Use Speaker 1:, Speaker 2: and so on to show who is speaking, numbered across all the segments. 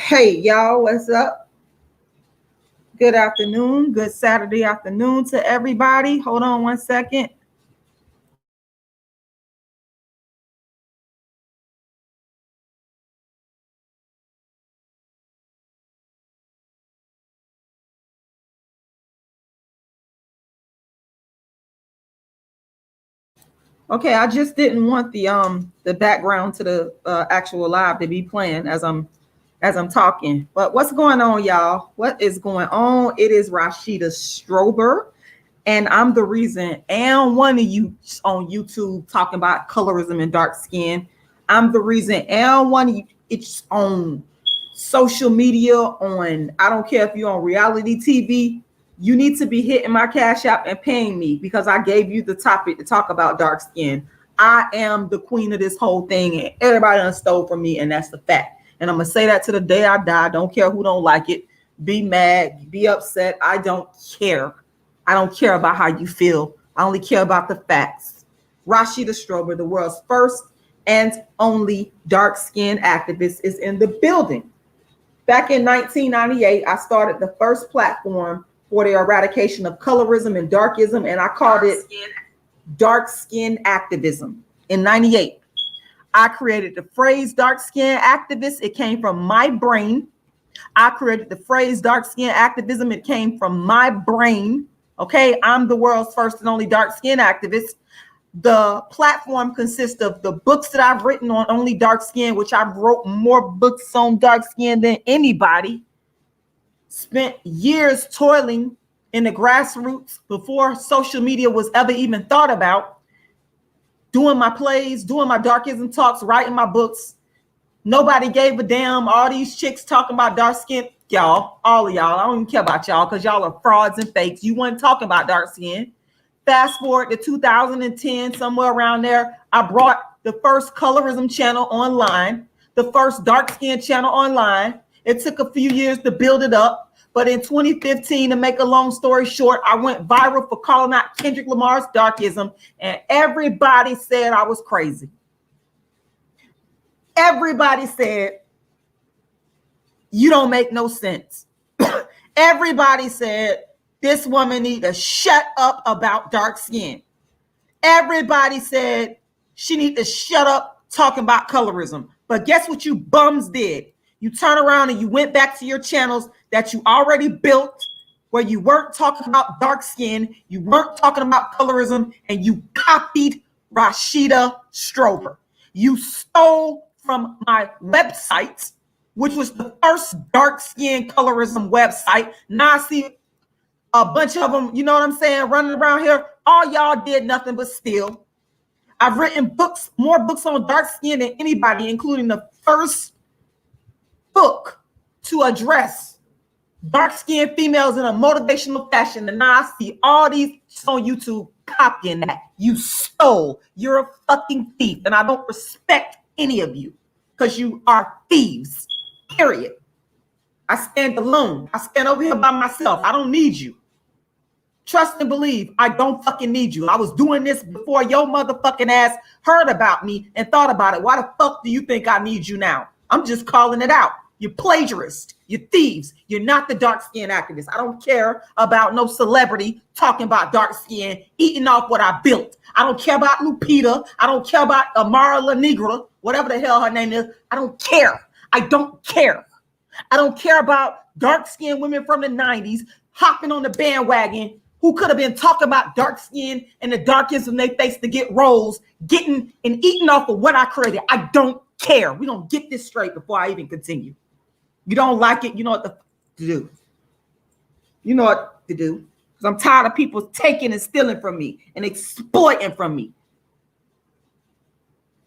Speaker 1: Hey, y'all, what's up? Good afternoon. Good Saturday afternoon to everybody. Hold on one second. Okay, I just didn't want the background to the actual live to be playing as I'm talking. But what's going on, y'all? What is going on? It is Rashida Strober, and I'm the reason. And one of you on YouTube talking about colorism and dark skin. I'm the reason. And one of you, it's on social media. On I don't care if you're on reality TV. You need to be hitting my Cash App and paying me because I gave you the topic to talk about dark skin. I am the queen of this whole thing, and everybody done stole from me, and that's the fact. And I'm gonna say that to the day I die. Don't care who don't like it. Be mad, be upset. I don't care. I don't care about how you feel. I only care about the facts. Rashida Strober, the world's first and only dark-skinned activist, is in the building. Back in 1998, I started the first platform for the eradication of colorism and darkism, and I called it dark skin activism. In 98, I created the phrase dark skin activist. It came from my brain. I created the phrase dark skin activism. It came from my brain. Okay, I'm the world's first and only dark skin activist. The platform consists of the books that I've written on only dark skin, which I wrote more books on dark skin than anybody. Spent years toiling in the grassroots before social media was ever even thought about, doing my plays, doing my darkism talks, writing my books. Nobody gave a damn. All these chicks talking about dark skin, y'all, all of y'all, I don't even care about y'all because y'all are frauds and fakes. You weren't talking about dark skin. Fast forward to 2010, somewhere around there, I brought the first colorism channel online, the first dark skin channel online. It took a few years to build it up, but in 2015, to make a long story short, I went viral for calling out Kendrick Lamar's darkism, and everybody said I was crazy. Everybody said, you don't make no sense. Everybody said, this woman need to shut up about dark skin. Everybody said she need to shut up talking about colorism. But guess what you bums did? You turn around and you went back to your channels that you already built, where you weren't talking about dark skin, you weren't talking about colorism, and you copied Rashida Strober. You stole from my website, which was the first dark skin colorism website. Now I see a bunch of them, you know what I'm saying, running around here. All y'all did nothing but steal. I've written books, more books on dark skin than anybody, including the first book to address dark skinned females in a motivational fashion. And now I see all these on YouTube copying that. You stole. You're a fucking thief. And I don't respect any of you because you are thieves, period. I stand alone. I stand over here by myself. I don't need you. Trust and believe, I don't fucking need you. I was doing this before your motherfucking ass heard about me and thought about it. Why the fuck do you think I need you now? I'm just calling it out. You're plagiarists. You're thieves. You're not the dark skin activist. I don't care about no celebrity talking about dark skin, eating off what I built. I don't care about Lupita. I don't care about Amara La Negra, whatever the hell her name is. I don't care. I don't care. I don't care about dark-skinned women from the 90s hopping on the bandwagon who could have been talking about dark skin and the darkism they face to get roles, getting and eating off of what I created. I don't care. We're going to get this straight before I even continue. You don't like it, you know what to do. You know what to do. Because I'm tired of people taking and stealing from me and exploiting from me.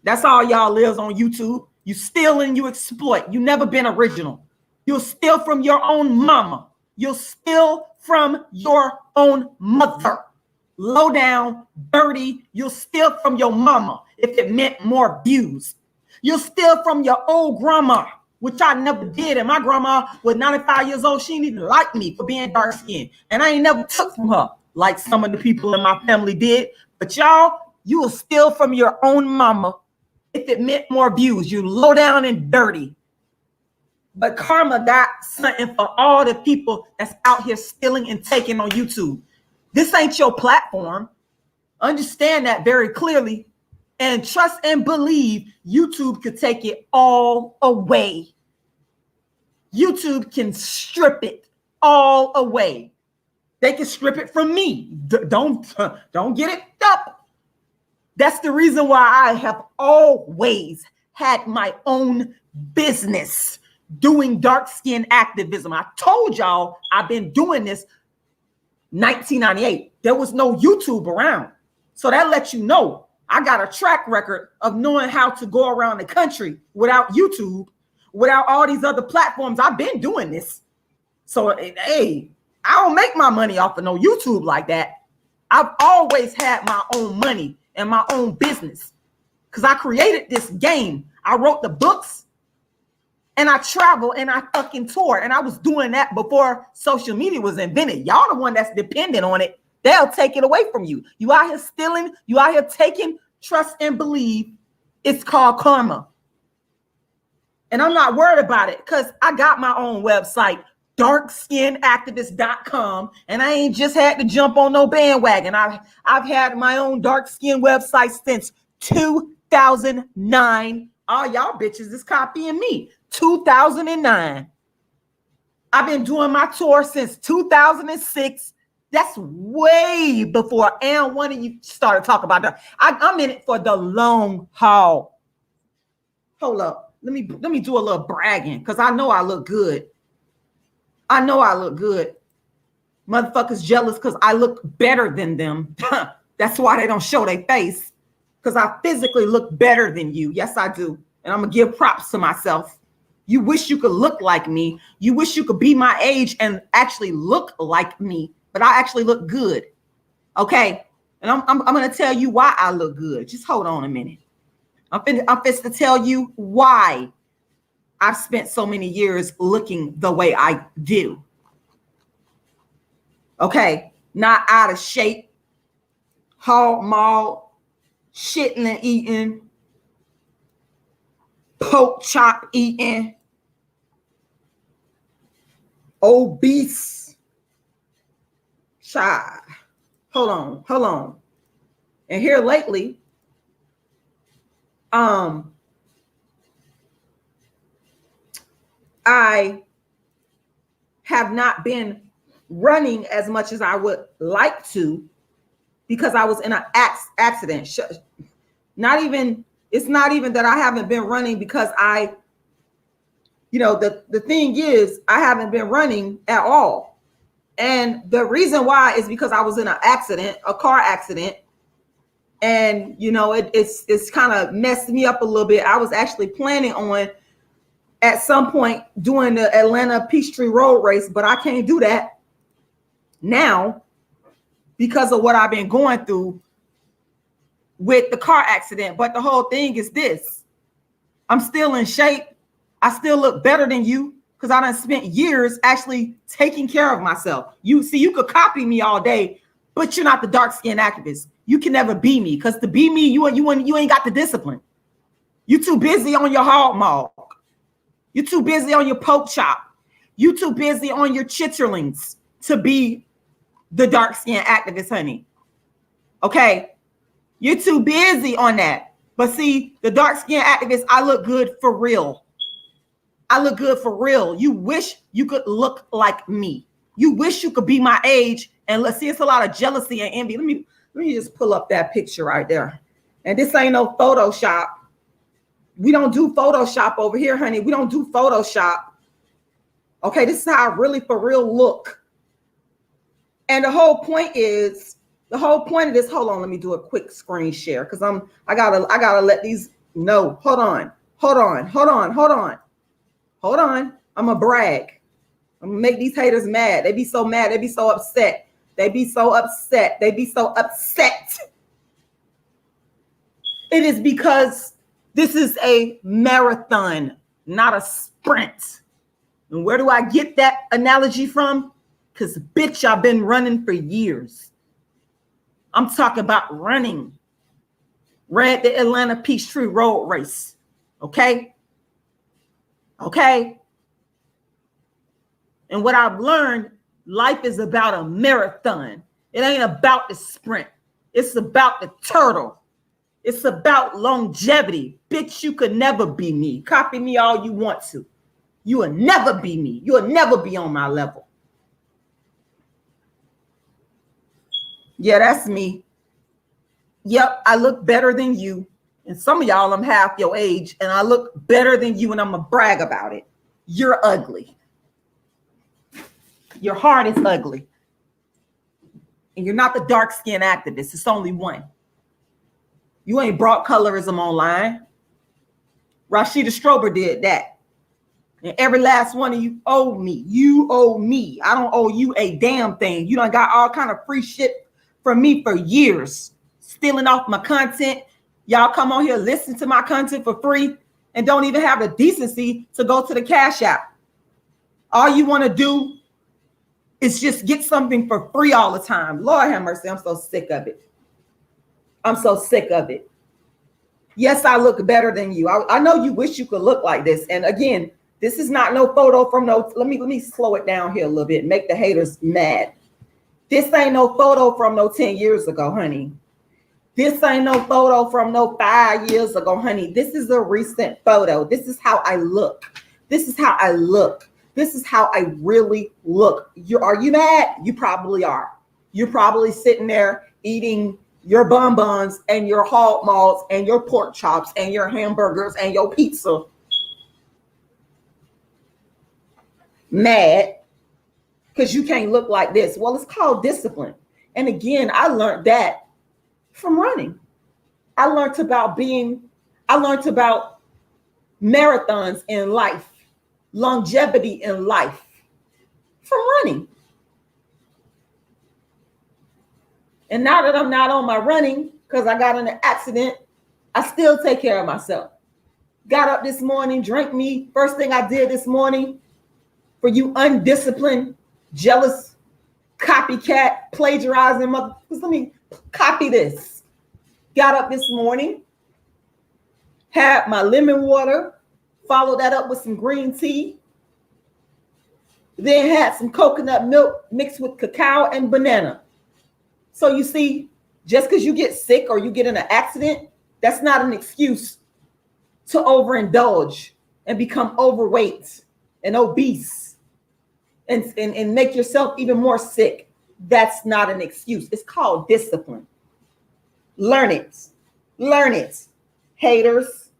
Speaker 1: That's all y'all lives on YouTube. You steal and you exploit. You never been original. You'll steal from your own mama. You'll steal from your own mother. Low down, dirty. You'll steal from your mama if it meant more views. You'll steal from your old grandma, which I never did. And my grandma was 95 years old. She didn't even like me for being dark skinned. And I ain't never took from her like some of the people in my family did. But y'all, you will steal from your own mama if it meant more views. You low down and dirty. But karma got something for all the people that's out here stealing and taking on YouTube. This ain't your platform. Understand that very clearly. And trust and believe YouTube could take it all away. YouTube can strip it all away. They can strip it from me. Don't get it up. That's the reason why I have always had my own business doing dark skin activism. I told y'all I've been doing this 1998. There was no YouTube around. So that lets you know I got a track record of knowing how to go around the country without YouTube, without all these other platforms. I've been doing this. So, hey, I don't make my money off of no YouTube like that. I've always had my own money and my own business because I created this game. I wrote the books and I travel and I fucking tour. And I was doing that before social media was invented. Y'all the one that's dependent on it. They'll take it away from you. You out here stealing. You out here taking. Trust and believe. It's called karma. And I'm not worried about it because I got my own website, darkskinactivist.com. And I ain't just had to jump on no bandwagon. I've had my own dark skin website since 2009. All y'all bitches is copying me. 2009. I've been doing my tour since 2006. That's way before and one of you started talking about that. I'm in it for the long haul. Hold up. Let me do a little bragging because I know I look good. I know I look good. Motherfuckers jealous because I look better than them. That's why they don't show their face. Because I physically look better than you. Yes, I do. And I'm going to give props to myself. You wish you could look like me. You wish you could be my age and actually look like me. But I actually look good. Okay. And I'm going to tell you why I look good. Just hold on a minute. I'm finna to tell you why I've spent so many years looking the way I do. Okay. Not out of shape. Hog mauled. Shitting and eating. Pork chop eating. Obese. Shy. Hold on. And here lately, I have not been running as much as I would like to because I was in an accident. It's not even that I haven't been running because the thing is, I haven't been running at all. And the reason why is because I was in an accident, a car accident. And, it's kind of messed me up a little bit. I was actually planning on at some point doing the Atlanta Peachtree Road Race, but I can't do that now because of what I've been going through with the car accident. But the whole thing is this: I'm still in shape. I still look better than you because I done spent years actually taking care of myself. You could copy me all day, but you're not the dark skin activist. You can never be me because to be me, you ain't got the discipline. You too busy on your hog maul. You too busy on your pork chop. You too busy on your chitterlings to be the dark skin activist, honey. Okay. You're too busy on that. But see, the dark skin activist, I look good for real. I look good for real. You wish you could look like me. You wish you could be my age. And let's see, it's a lot of jealousy and envy. Let me just pull up that picture right there. And this ain't no Photoshop. We don't do Photoshop over here, honey. We don't do Photoshop. Okay, this is how I really for real look. And the whole point of this, hold on, let me do a quick screen share because I gotta let these know. Hold on. I'm gonna brag. I'm gonna make these haters mad. They be so mad, they be so upset. It is because this is a marathon, not a sprint. And where do I get that analogy from? Because, bitch, I've been running for years. I'm talking about running. Ran the Atlanta Peachtree Road Race. Okay? And what I've learned, life is about a marathon. It ain't about the sprint. It's about the turtle. It's about longevity. Bitch, you could never be me. Copy me all you want to. You will never be me. You will never be on my level. Yeah, that's me. Yep, I look better than you. And some of y'all, I'm half your age, and I look better than you, and I'm going to brag about it. You're ugly. Your heart is ugly. And you're not the dark-skinned activist. It's only one. You ain't brought colorism online. Rashida Strober did that. And every last one of you owe me. You owe me. I don't owe you a damn thing. You done got all kind of free shit from me for years. Stealing off my content. Y'all come on here, listen to my content for free, and don't even have the decency to go to the Cash App. All you want to do is just get something for free all the time. Lord have mercy. I'm so sick of it. I'm so sick of it. Yes, I look better than you. I know you wish you could look like this. And again, this is not no photo from no, let me slow it down here a little bit, make the haters mad. This ain't no photo from no 10 years ago, honey. This ain't no photo from no 5 years ago, honey. This is a recent photo. This is how I look. This is how I look. This is how I really look. Are you mad? You probably are. You're probably sitting there eating your bonbons and your hog maws and your pork chops and your hamburgers and your pizza. Mad because you can't look like this. Well, it's called discipline. And again, I learned that from running. I learned about marathons in life, longevity in life from running. And now that I'm not on my running because I got in an accident, I still take care of myself. Got up this morning, drank me. First thing I did this morning, for you undisciplined, jealous, copycat, plagiarizing mother, let me copy this. Got up this morning, had my lemon water, followed that up with some green tea, then had some coconut milk mixed with cacao and banana. So you see, just because you get sick or you get in an accident, that's not an excuse to overindulge and become overweight and obese and make yourself even more sick. That's not an excuse. It's called discipline. Learn it. Learn it, haters.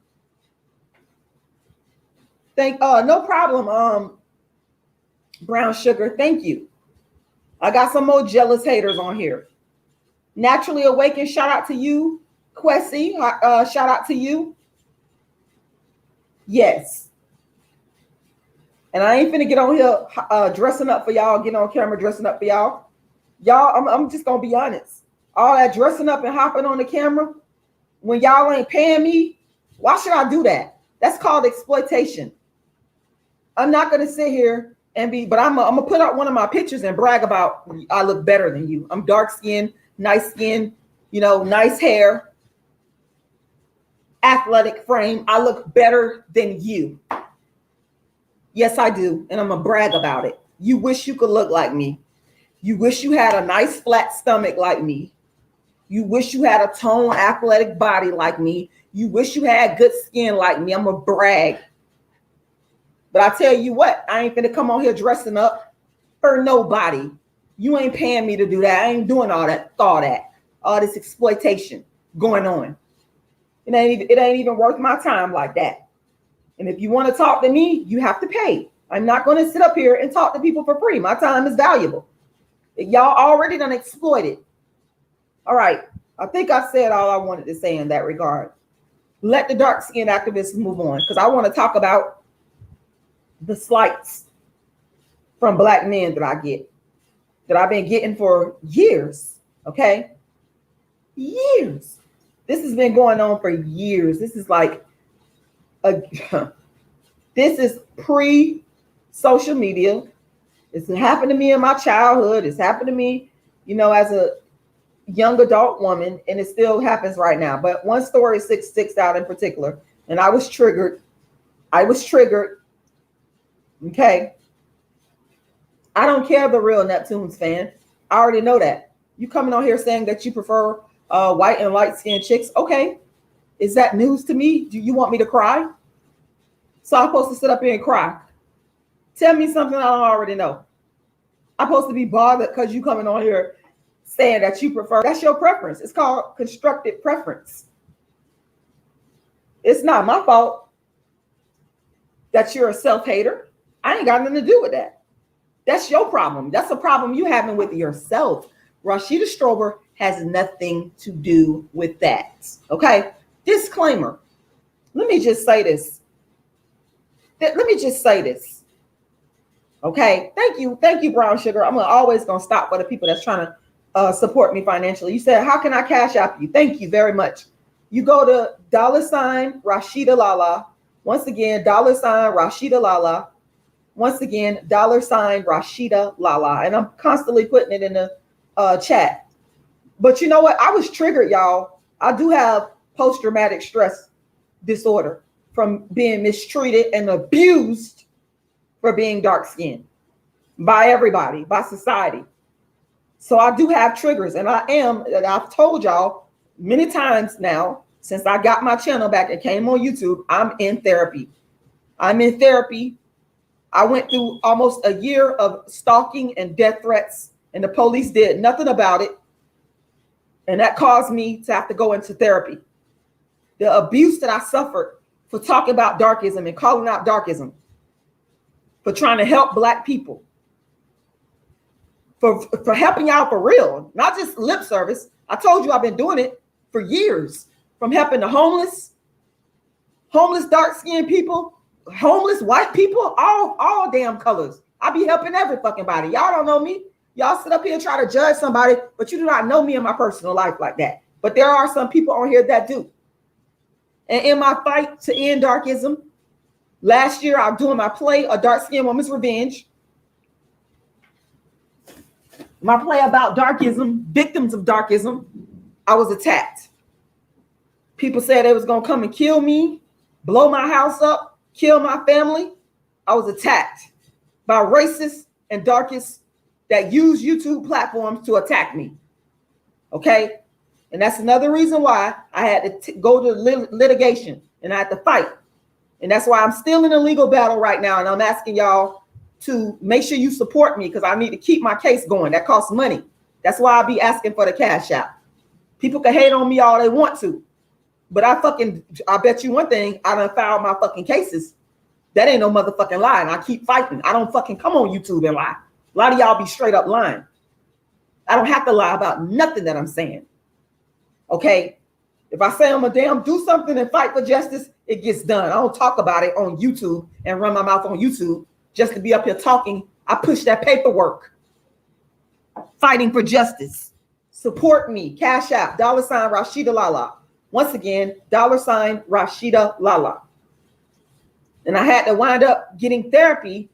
Speaker 1: No problem, brown sugar. Thank you. I got some more jealous haters on here. Naturally Awakened, shout out to you. Quessy, shout out to you. Yes. And I ain't finna get on here dressing up for y'all, getting on camera dressing up for y'all. Y'all, I'm just gonna be honest. All that dressing up and hopping on the camera, when y'all ain't paying me, why should I do that? That's called exploitation. I'm not gonna sit here and but I'm gonna put out one of my pictures and brag about I look better than you. I'm dark skinned, nice skin, nice hair, athletic frame. I look better than you. Yes, I do. And I'm gonna brag about it. You wish you could look like me. You wish you had a nice flat stomach like me. You wish you had a toned athletic body like me. You wish you had good skin like me. I'm gonna brag. But I tell you what, I ain't gonna come on here dressing up for nobody. You ain't paying me to do that. I ain't doing all this exploitation going on. It ain't even worth my time like that. And if you want to talk to me, you have to pay. I'm not going to sit up here and talk to people for free. My time is valuable. Y'all already done exploited. All right. I think I said all I wanted to say in that regard. Let the dark-skinned activists move on, because I want to talk about the slights from Black men that I've been getting for years. Okay? Years. This has been going on for years. This is like this is pre-social media. It's happened to me in my childhood. It's happened to me, as a young adult woman, and it still happens right now. But one story sticks out in particular, and I was triggered. Okay. I don't care the real Neptunes fan. I already know that. You coming on here saying that you prefer white and light-skinned chicks. Okay. Is that news to me? Do you want me to cry? So I'm supposed to sit up here and cry. Tell me something I don't already know. I'm supposed to be bothered because you coming on here saying that you prefer. That's your preference. It's called constructed preference. It's not my fault that you're a self-hater. I ain't got nothing to do with that. That's your problem. That's a problem you having with yourself. Rashida Strober has nothing to do with that. Okay? Disclaimer. Let me just say this. Okay? Thank you, Brown Sugar. I'm always going to stop for the people that's trying to support me financially. You said, how can I cash out you? Thank you very much. You go to $Rashidalala. Once again, $Rashidalala. Once again, $Rashidalala. And I'm constantly putting it in the chat. But you know what? I was triggered, y'all. I do have post-traumatic stress disorder from being mistreated and abused for being dark-skinned by everybody, by society. So I do have triggers, and I've told y'all many times now, since I got my channel back and came on YouTube, I'm in therapy. I went through almost a year of stalking and death threats, and the police did nothing about it. And that caused me to have to go into therapy. The abuse that I suffered for talking about darkism and calling out darkism, for trying to help Black people, for helping y'all for real, not just lip service. I told you I've been doing it for years, from helping the homeless dark-skinned people, homeless white people, all damn colors. I be helping every fucking body. Y'all don't know me. Y'all sit up here and try to judge somebody, but you do not know me in my personal life like that. But there are some people on here that do. And in my fight to end darkism, last year I'm doing my play, A Dark-Skinned Woman's Revenge. My play about darkism, victims of darkism, I was attacked. People said they was going to come and kill me, blow my house up, kill my family. I was attacked by racists and darkists that use YouTube platforms to attack me. Okay? And that's another reason why I had to go to litigation and I had to fight. And that's why I'm still in a legal battle right now. And I'm asking y'all to make sure you support me because I need to keep my case going. That costs money. That's why I'll be asking for the cash out. People can hate on me all they want to. But I bet you one thing, I done filed my fucking cases. That ain't no motherfucking lie. And I keep fighting. I don't fucking come on YouTube and lie. A lot of y'all be straight up lying. I don't have to lie about nothing that I'm saying. Okay? If I say I'm a damn do something and fight for justice, it gets done. I don't talk about it on YouTube and run my mouth on YouTube just to be up here talking. I push that paperwork. Fighting for justice. Support me. Cash out. $Rashidalala. Once again, $Rashidalala. And I had to wind up getting therapy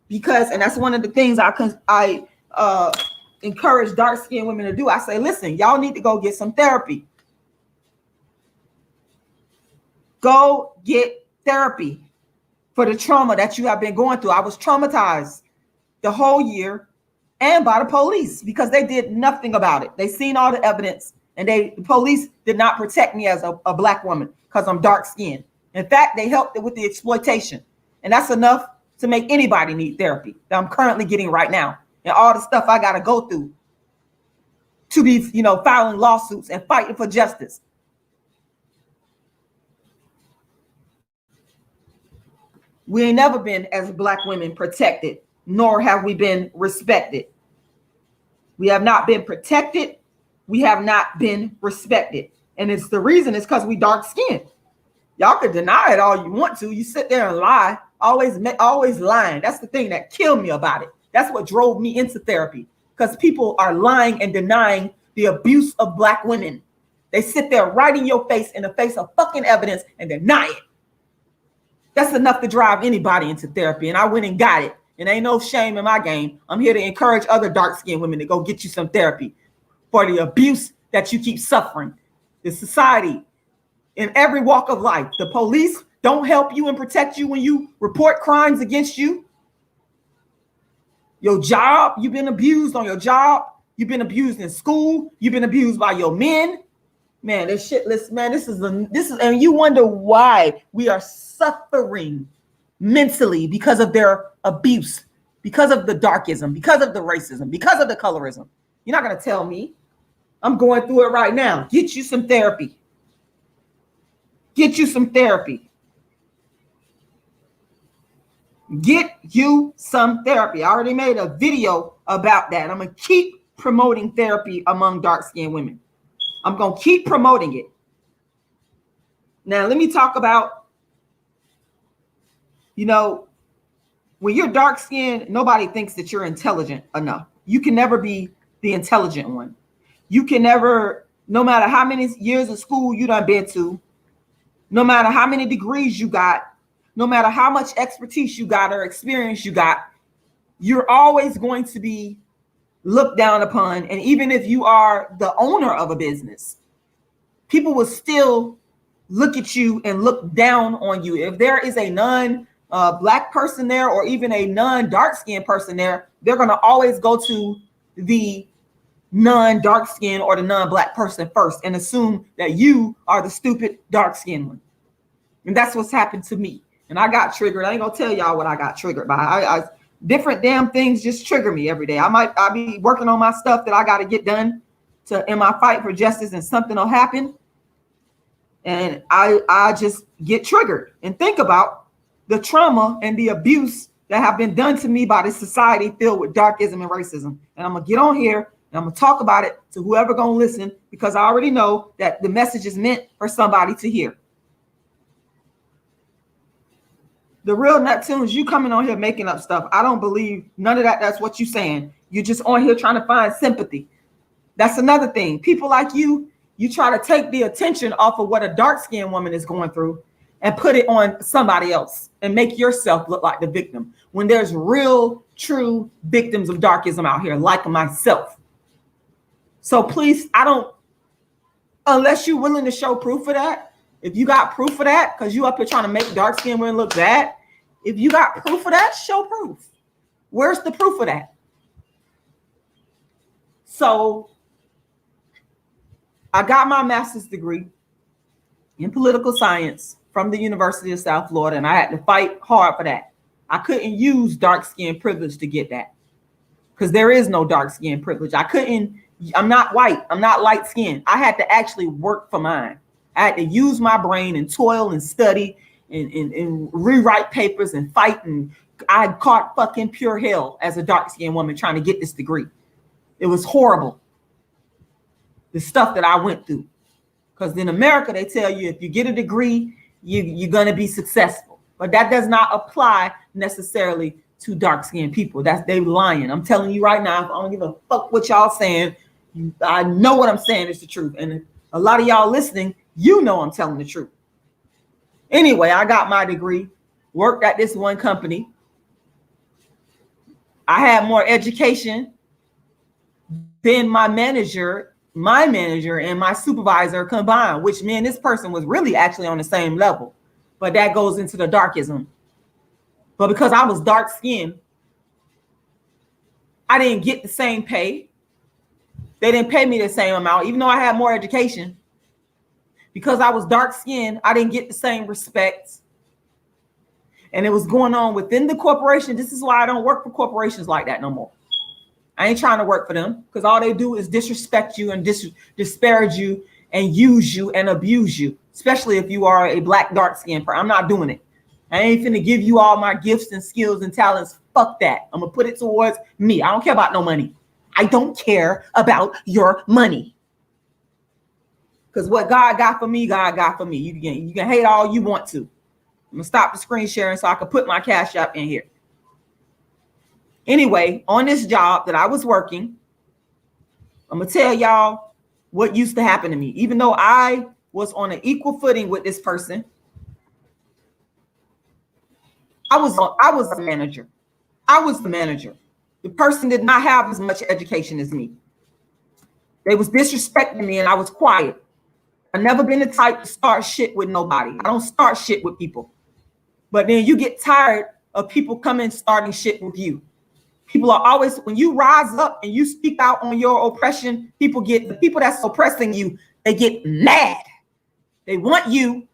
Speaker 1: because, and that's one of the things I encourage dark-skinned women to do. I say, listen, y'all need to go get some therapy. Go get therapy for the trauma that you have been going through. I was traumatized the whole year and by the police because they did nothing about it. They seen all the evidence and the police did not protect me as a Black woman because I'm dark-skinned. In fact, they helped with the exploitation. And that's enough to make anybody need therapy that I'm currently getting right now. And all the stuff I got to go through to be, filing lawsuits and fighting for justice. We ain't never been, as Black women, protected, nor have we been respected. We have not been protected. We have not been respected. And it's the reason is because we dark-skinned. Y'all could deny it all you want to. You sit there and lie, always lying. That's the thing that killed me about it. That's what drove me into therapy, because people are lying and denying the abuse of Black women. They sit there right in your face, in the face of fucking evidence, and deny it. That's enough to drive anybody into therapy. And I went and got it. And ain't no shame in my game. I'm here to encourage other dark-skinned women to go get you some therapy for the abuse that you keep suffering. The society, in every walk of life, the police don't help you and protect you when you report crimes against you. Your job, you've been abused on your job. You've been abused in school. You've been abused by your men. Man, this shitless, man, this is, and you wonder why we are suffering mentally because of their abuse, because of the darkism, because of the racism, because of the colorism. You're not going to tell me. I'm going through it right now. Get you some therapy. Get you some therapy. Get you some therapy. I already made a video about that. I'm going to keep promoting therapy among dark-skinned women. I'm going to keep promoting it. Now, let me talk about, you know, when you're dark-skinned, nobody thinks that you're intelligent enough. You can never be the intelligent one. You can never, no matter how many years of school you done been to, no matter how many degrees you got, no matter how much expertise you got or experience you got, you're always going to be looked down upon. And even if you are the owner of a business, people will still look at you and look down on you. If there is a non-black person there, or even a non-dark-skinned person there, they're going to always go to the non-dark-skinned or the non-black person first and assume that you are the stupid dark-skinned one. And that's what's happened to me. And I got triggered. I ain't gonna tell y'all what I got triggered by. I different damn things just trigger me every day. I'll be working on my stuff that I got to get done in my fight for justice, and something will happen, and I just get triggered and think about the trauma and the abuse that have been done to me by this society filled with darkism and racism. And I'm gonna get on here and I'm gonna talk about it to whoever gonna listen, because I already know that the message is meant for somebody to hear. The real Neptunes, you coming on here making up stuff. I don't believe none of that. That's what you're saying. You're just on here trying to find sympathy. That's another thing. People like you try to take the attention off of what a dark-skinned woman is going through and put it on somebody else and make yourself look like the victim, when there's real, true victims of darkism out here, like myself. So please, unless you're willing to show proof of that. If you got proof of that, because you up here trying to make dark-skinned women look bad, if you got proof of that, show proof. Where's the proof of that? So I got my master's degree in political science from the University of South Florida, and I had to fight hard for that. I couldn't use dark-skinned privilege to get that, because there is no dark-skinned privilege. I'm not white. I'm not light-skinned. I had to actually work for mine. I had to use my brain and toil and study and rewrite papers and fight. And I caught fucking pure hell as a dark-skinned woman trying to get this degree. It was horrible, the stuff that I went through. Because in America, they tell you if you get a degree, you're going to be successful. But that does not apply necessarily to dark-skinned people. They lying. I'm telling you right now, I don't give a fuck what y'all saying. I know what I'm saying is the truth. And a lot of y'all listening, you know I'm telling the truth. Anyway, I got my degree, worked at this one company. I had more education than my manager and my supervisor combined, which meant this person was really actually on the same level. But that goes into the darkism. But because I was dark-skinned, I didn't get the same pay. They didn't pay me the same amount, even though I had more education. Because I was dark-skinned, I didn't get the same respect. And it was going on within the corporation. This is why I don't work for corporations like that no more. I ain't trying to work for them, because all they do is disrespect you and disparage you and use you and abuse you, especially if you are a black dark-skinned person. I'm not doing it. I ain't finna give you all my gifts and skills and talents. Fuck that. I'm gonna put it towards me. I don't care about no money. I don't care about your money. Because what God got for me, God got for me. You can hate all you want to. I'm going to stop the screen sharing so I can put my Cash App in here. Anyway, on this job that I was working, I'm going to tell y'all what used to happen to me. Even though I was on an equal footing with this person, I was the manager. I was the manager. The person did not have as much education as me. They was disrespecting me and I was quiet. I've never been the type to start shit with nobody. I don't start shit with people. But then you get tired of people coming starting shit with you. People are always, when you rise up and you speak out on your oppression, the people that's oppressing you, they get mad. They want you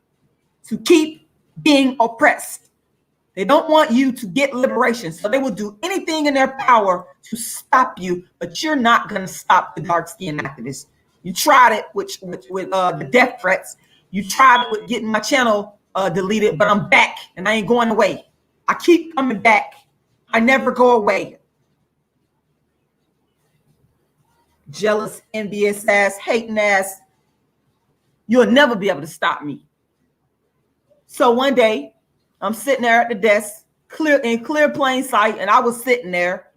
Speaker 1: to keep being oppressed. They don't want you to get liberation. So they will do anything in their power to stop you, but you're not going to stop the dark-skinned activists. You tried it with the death threats. You tried it with getting my channel deleted, but I'm back and I ain't going away. I keep coming back. I never go away. Jealous, envious ass, hating ass. You'll never be able to stop me. So one day, I'm sitting there at the desk, in clear plain sight, and I was sitting there,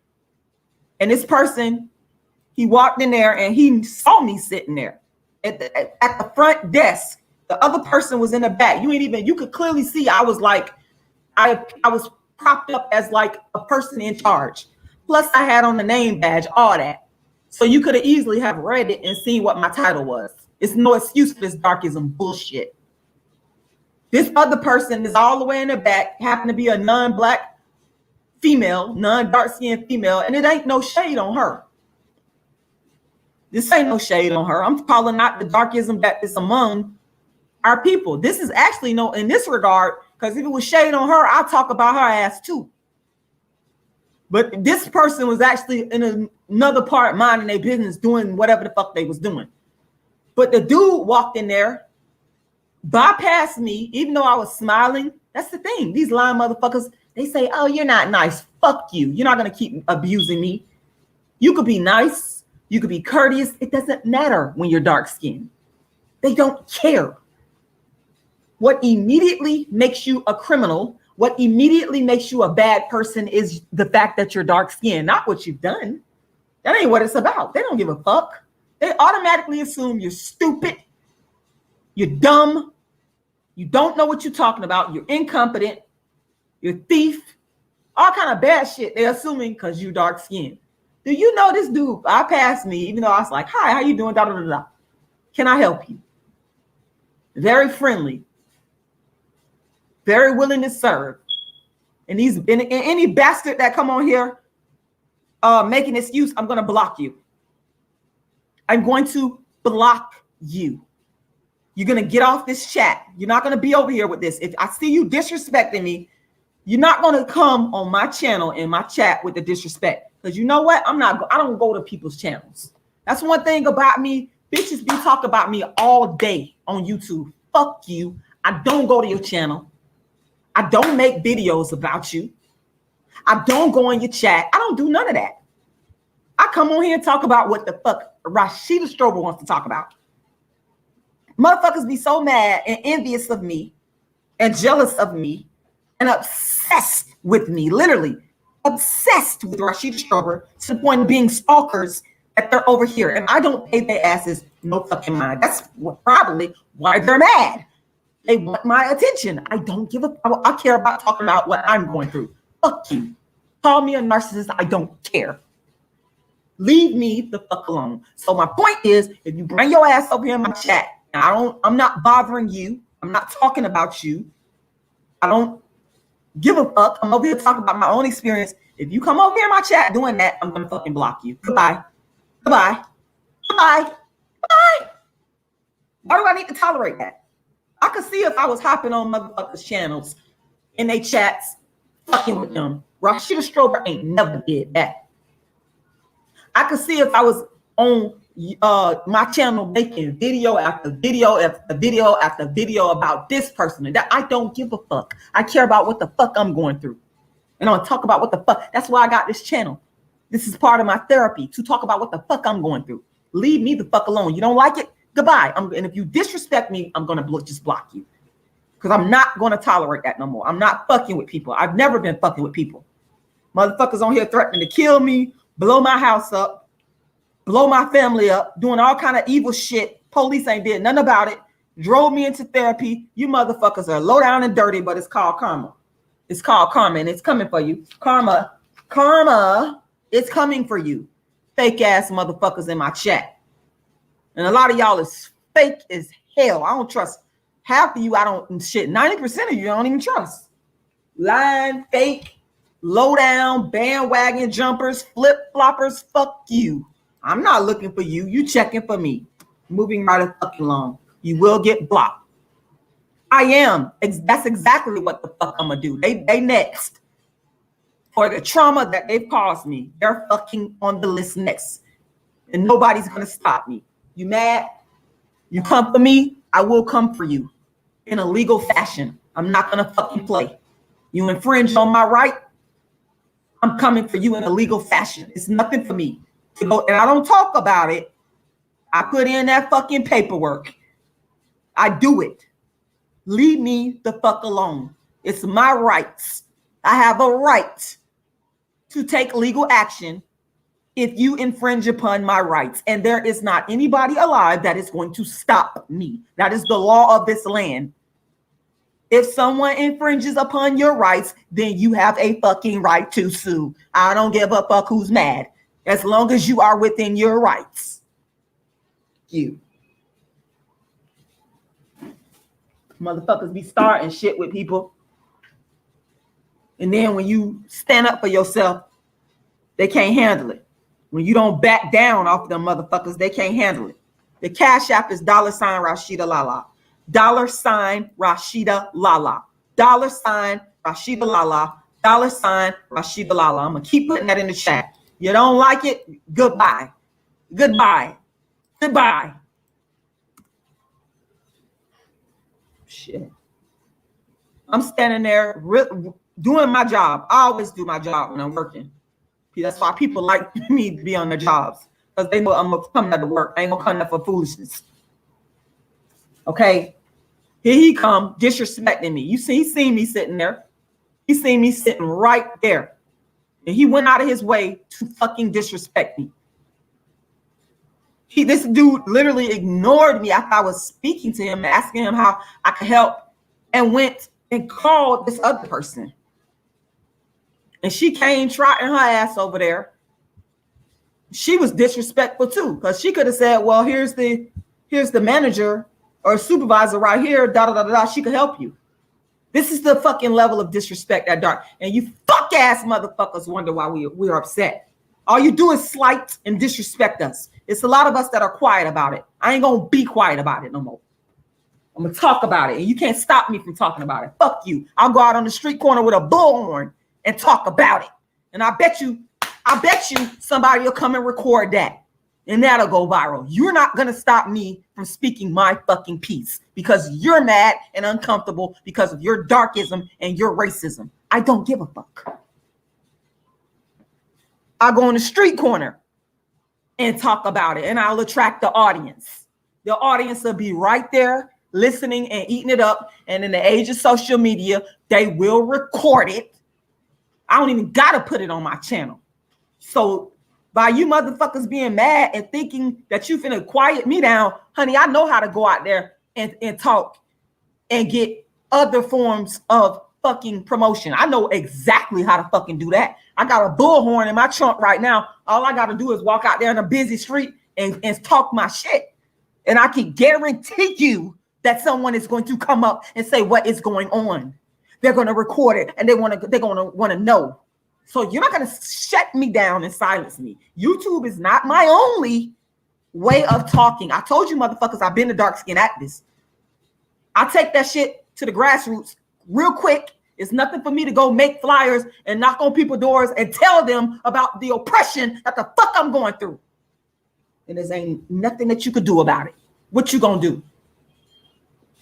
Speaker 1: and this person, he walked in there and he saw me sitting there at the front desk. The other person was in the back. You could clearly see I was like, I was propped up as like a person in charge. Plus I had on the name badge, all that. So you could have easily have read it and seen what my title was. It's no excuse for this darkism bullshit. This other person is all the way in the back, happened to be a non-black female, non-dark-skinned female, and it ain't no shade on her. This ain't no shade on her. I'm calling out the darkism that is among our people. This is actually no, in this regard, because if it was shade on her, I'll talk about her ass too. But this person was actually in another part minding their business, doing whatever the fuck they was doing. But the dude walked in there, bypassed me, even though I was smiling. That's the thing. These lying motherfuckers, they say, oh, you're not nice. Fuck you. You're not going to keep abusing me. You could be nice. You could be courteous. It doesn't matter when you're dark skinned. They don't care. What immediately makes you a criminal, what immediately makes you a bad person is the fact that you're dark skinned, not what you've done. That ain't what it's about. They don't give a fuck. They automatically assume you're stupid. You're dumb. You don't know what you're talking about. You're incompetent. You're a thief. All kind of bad shit. They're assuming because you're dark skinned. Do you know this dude bypassed me, even though I was like, hi, how you doing? Da, da, da, da. Can I help you? Very friendly. Very willing to serve. And any bastard that come on here making excuse, I'm going to block you. I'm going to block you. You're going to get off this chat. You're not going to be over here with this. If I see you disrespecting me, you're not going to come on my channel in my chat with the disrespect. Because you know what? I don't go to people's channels. That's one thing about me. Bitches be talking about me all day on YouTube. Fuck you. I don't go to your channel. I don't make videos about you. I don't go in your chat. I don't do none of that. I come on here and talk about what the fuck Rashida wants to talk about. Motherfuckers be so mad and envious of me and jealous of me and obsessed with me, literally obsessed with Rashida to the point of being stalkers that they're over here. And I don't pay their asses no fucking mind. That's probably why they're mad. They want my attention. I don't give a fuck. I care about talking about what I'm going through. Fuck you. Call me a narcissist. I don't care. Leave me the fuck alone. So my point is, if you bring your ass over here in my chat, I'm not bothering you. I'm not talking about you. I don't give a fuck. I'm over here talking about my own experience. If you come over here in my chat doing that, I'm gonna fucking block you. Goodbye. Goodbye. Goodbye. Goodbye. Why do I need to tolerate that? I could see if I was hopping on motherfuckers' channels in their chats, fucking with them. Rashida ain't never did that. I could see if I was on my channel making video after video after video after video about this person, and that I don't give a fuck. I care about what the fuck I'm going through, and I'll talk about what the fuck. That's why I got this channel. This is part of my therapy, to talk about what the fuck I'm going through. Leave me the fuck alone. You don't like it? Goodbye. And if you disrespect me, I'm gonna just block you, because I'm not gonna tolerate that no more. I'm not fucking with people. I've never been fucking with people. Motherfuckers on here threatening to kill me, blow my house up, blow my family up, doing all kind of evil shit. Police ain't did nothing about it. Drove me into therapy. You motherfuckers are low down and dirty, but it's called karma. It's called karma, and it's coming for you. Karma, it's coming for you. Fake ass motherfuckers in my chat. And a lot of y'all is fake as hell. I don't trust half of you. I don't shit. 90% of you I don't even trust. Lying, fake, low down, bandwagon jumpers, flip floppers, fuck you. I'm not looking for you. You checking for me. Moving right fucking along. You will get blocked. I am. That's exactly what the fuck I'm gonna do. They next. For the trauma that they've caused me, they're fucking on the list next. And nobody's gonna stop me. You mad? You come for me, I will come for you. In a legal fashion. I'm not gonna fucking play. You infringe on my right, I'm coming for you in a legal fashion. It's nothing for me to go, and I don't talk about it. I put in that fucking paperwork. I do it. Leave me the fuck alone. It's my rights. I have a right to take legal action if you infringe upon my rights. And there is not anybody alive that is going to stop me. That is the law of this land. If someone infringes upon your rights, then you have a fucking right to sue. I don't give a fuck who's mad. As long as you are within your rights. You. Motherfuckers be starting shit with people. And then when you stand up for yourself, they can't handle it. When you don't back down off them motherfuckers, they can't handle it. The Cash App is $rashidalala. $rashidalala. $rashidalala. $rashidalala. I'm going to keep putting that in the chat. You don't like it? Goodbye. Goodbye. Goodbye. Shit. I'm standing there doing my job. I always do my job when I'm working. That's why people like me to be on their jobs. Because they know I'm going to come there to work. I ain't going to come there for foolishness. Okay? Here he come disrespecting me. He seen me sitting there. He seen me sitting right there. And he went out of his way to fucking disrespect me. This dude literally ignored me after I was speaking to him and asking him how I could help, and went and called this other person. And she came trotting her ass over there. She was disrespectful too, because she could have said, well, here's the manager or supervisor right here, da da da da. She could help you. This is the fucking level of disrespect at Dark. And you fuck ass motherfuckers wonder why we're upset. All you do is slight and disrespect us. It's a lot of us that are quiet about it. I ain't gonna be quiet about it no more. I'm gonna talk about it, and you can't stop me from talking about it. Fuck you. I'll go out on the street corner with a bullhorn and talk about it. And I bet you somebody will come and record that, and that'll go viral. You're not gonna stop me from speaking my fucking piece because you're mad and uncomfortable because of your darkism and your racism. I don't give a fuck. I'll go on the street corner and talk about it, and I'll attract the audience. The audience will be right there listening and eating it up. And in the age of social media, they will record it. I don't even gotta put it on my channel. So by you motherfuckers being mad and thinking that you finna quiet me down, honey, I know how to go out there and talk and get other forms of fucking promotion. I know exactly how to fucking do that. I got a bullhorn in my trunk right now. All I got to do is walk out there in a busy street and talk my shit. And I can guarantee you that someone is going to come up and say what is going on. They're going to record it, and they're going to want to know. So you're not going to shut me down and silence me. YouTube is not my only way of talking. I told you motherfuckers, I've been a dark-skinned activist. I take that shit to the grassroots real quick. It's nothing for me to go make flyers and knock on people's doors and tell them about the oppression that the fuck I'm going through. And there's ain't nothing that you could do about it. What you gonna do?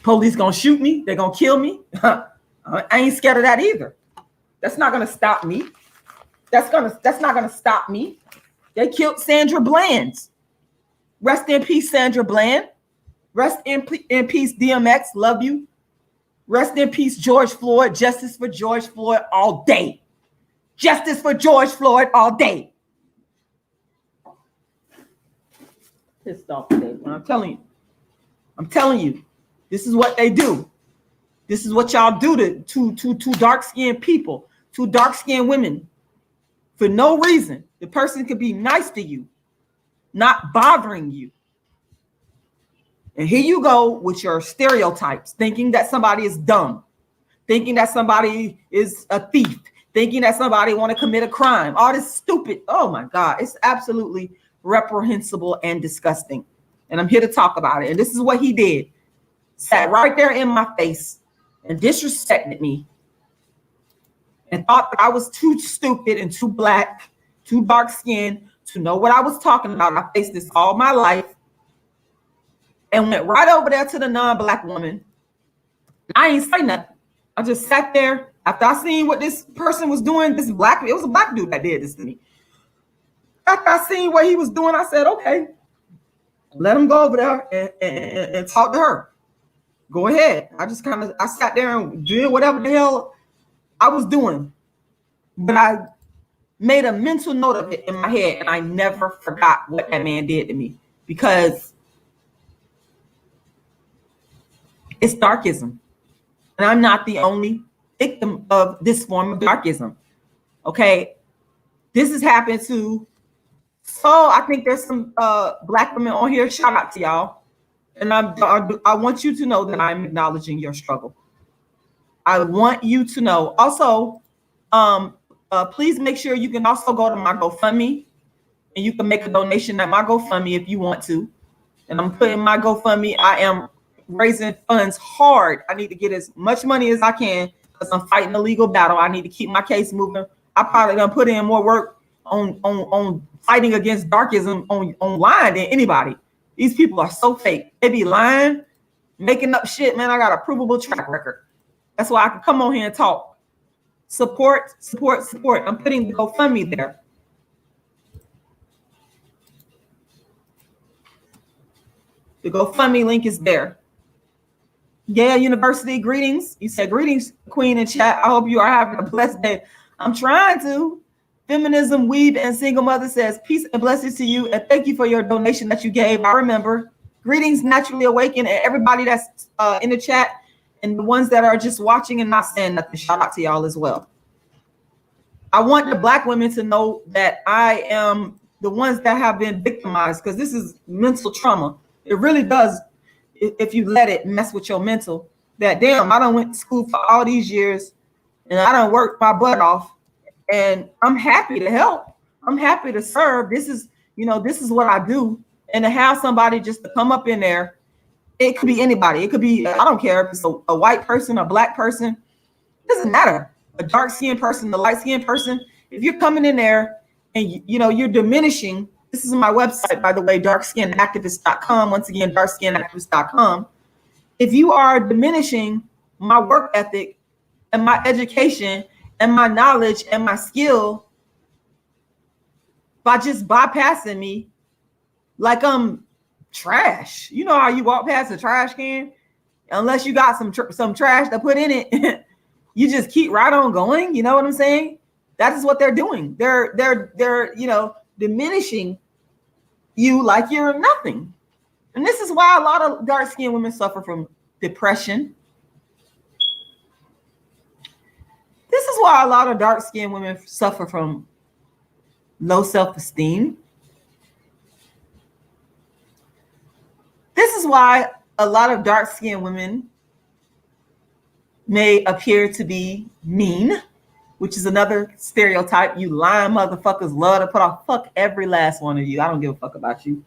Speaker 1: Police gonna shoot me? They're gonna kill me? I ain't scared of that either. That's not gonna stop me. That's not gonna stop me. They killed Sandra Bland. Rest in peace, Sandra Bland. Rest in peace, DMX. Love you. Rest in peace, George Floyd. Justice for George Floyd all day. Justice for George Floyd all day. Pissed off today, man. I'm telling you, this is what they do. This is what y'all do to dark-skinned people, to dark-skinned women. For no reason. The person could be nice to you, not bothering you. And here you go with your stereotypes, thinking that somebody is dumb, thinking that somebody is a thief, thinking that somebody want to commit a crime. All this stupid. Oh my God, it's absolutely reprehensible and disgusting. And I'm here to talk about it. And this is what he did. Sat right there in my face and disrespected me and thought that I was too stupid and too black, too dark skinned to know what I was talking about. I faced this all my life and went right over there to the non-black woman. I ain't say nothing. I just sat there after I seen what this person was doing. It was a black dude that did this to me. After I seen what he was doing, I said, okay, let him go over there and talk to her. Go ahead. I sat there and did whatever the hell I was doing. But I made a mental note of it in my head, and I never forgot what that man did to me, because it's darkism. And I'm not the only victim of this form of darkism. Okay. This has happened to, so I think there's some black women on here. Shout out to y'all. And I want you to know that I'm acknowledging your struggle. I want you to know. Also, please make sure you can also go to my GoFundMe, and you can make a donation at my GoFundMe if you want to. And I'm putting my GoFundMe. I am raising funds hard. I need to get as much money as I can because I'm fighting a legal battle. I need to keep my case moving. I probably gonna put in more work on fighting against darkism online than anybody. These people are so fake. They be lying, making up shit, man. I got a provable track record. That's why I can come on here and talk. Support. I'm putting the GoFundMe there. The GoFundMe link is there. Yale University, greetings. You said greetings, Queen in chat. I hope you are having a blessed day. I'm trying to. Feminism, Weave, and Single Mother says, peace and blessings to you, and thank you for your donation that you gave. I remember. Greetings, Naturally Awakened, and everybody that's in the chat, and the ones that are just watching and not saying nothing. Shout out to y'all as well. I want the black women to know that I am the ones that have been victimized, because this is mental trauma. It really does, if you let it mess with your mental, that damn, I done went to school for all these years, and I done worked my butt off. And I'm happy to help. I'm happy to serve. This is what I do. And to have somebody just to come up in there, it could be anybody. It could be, I don't care if it's a white person, a black person. It doesn't matter. A dark-skinned person, a light-skinned person. If you're coming in there and you're diminishing, this is my website, by the way, darkskinnedactivist.com. Once again, darkskinnedactivist.com. If you are diminishing my work ethic and my education and my knowledge and my skill by just bypassing me like I'm trash. You know how you walk past a trash can? Unless you got some trash to put in it, you just keep right on going. You know what I'm saying? That is what they're doing. They're diminishing you like you're nothing. And this is why a lot of dark-skinned women suffer from depression. This is why a lot of dark-skinned women suffer from low self-esteem. This is why a lot of dark-skinned women may appear to be mean, which is another stereotype. You lying motherfuckers love to put off. Fuck every last one of you. I don't give a fuck about you.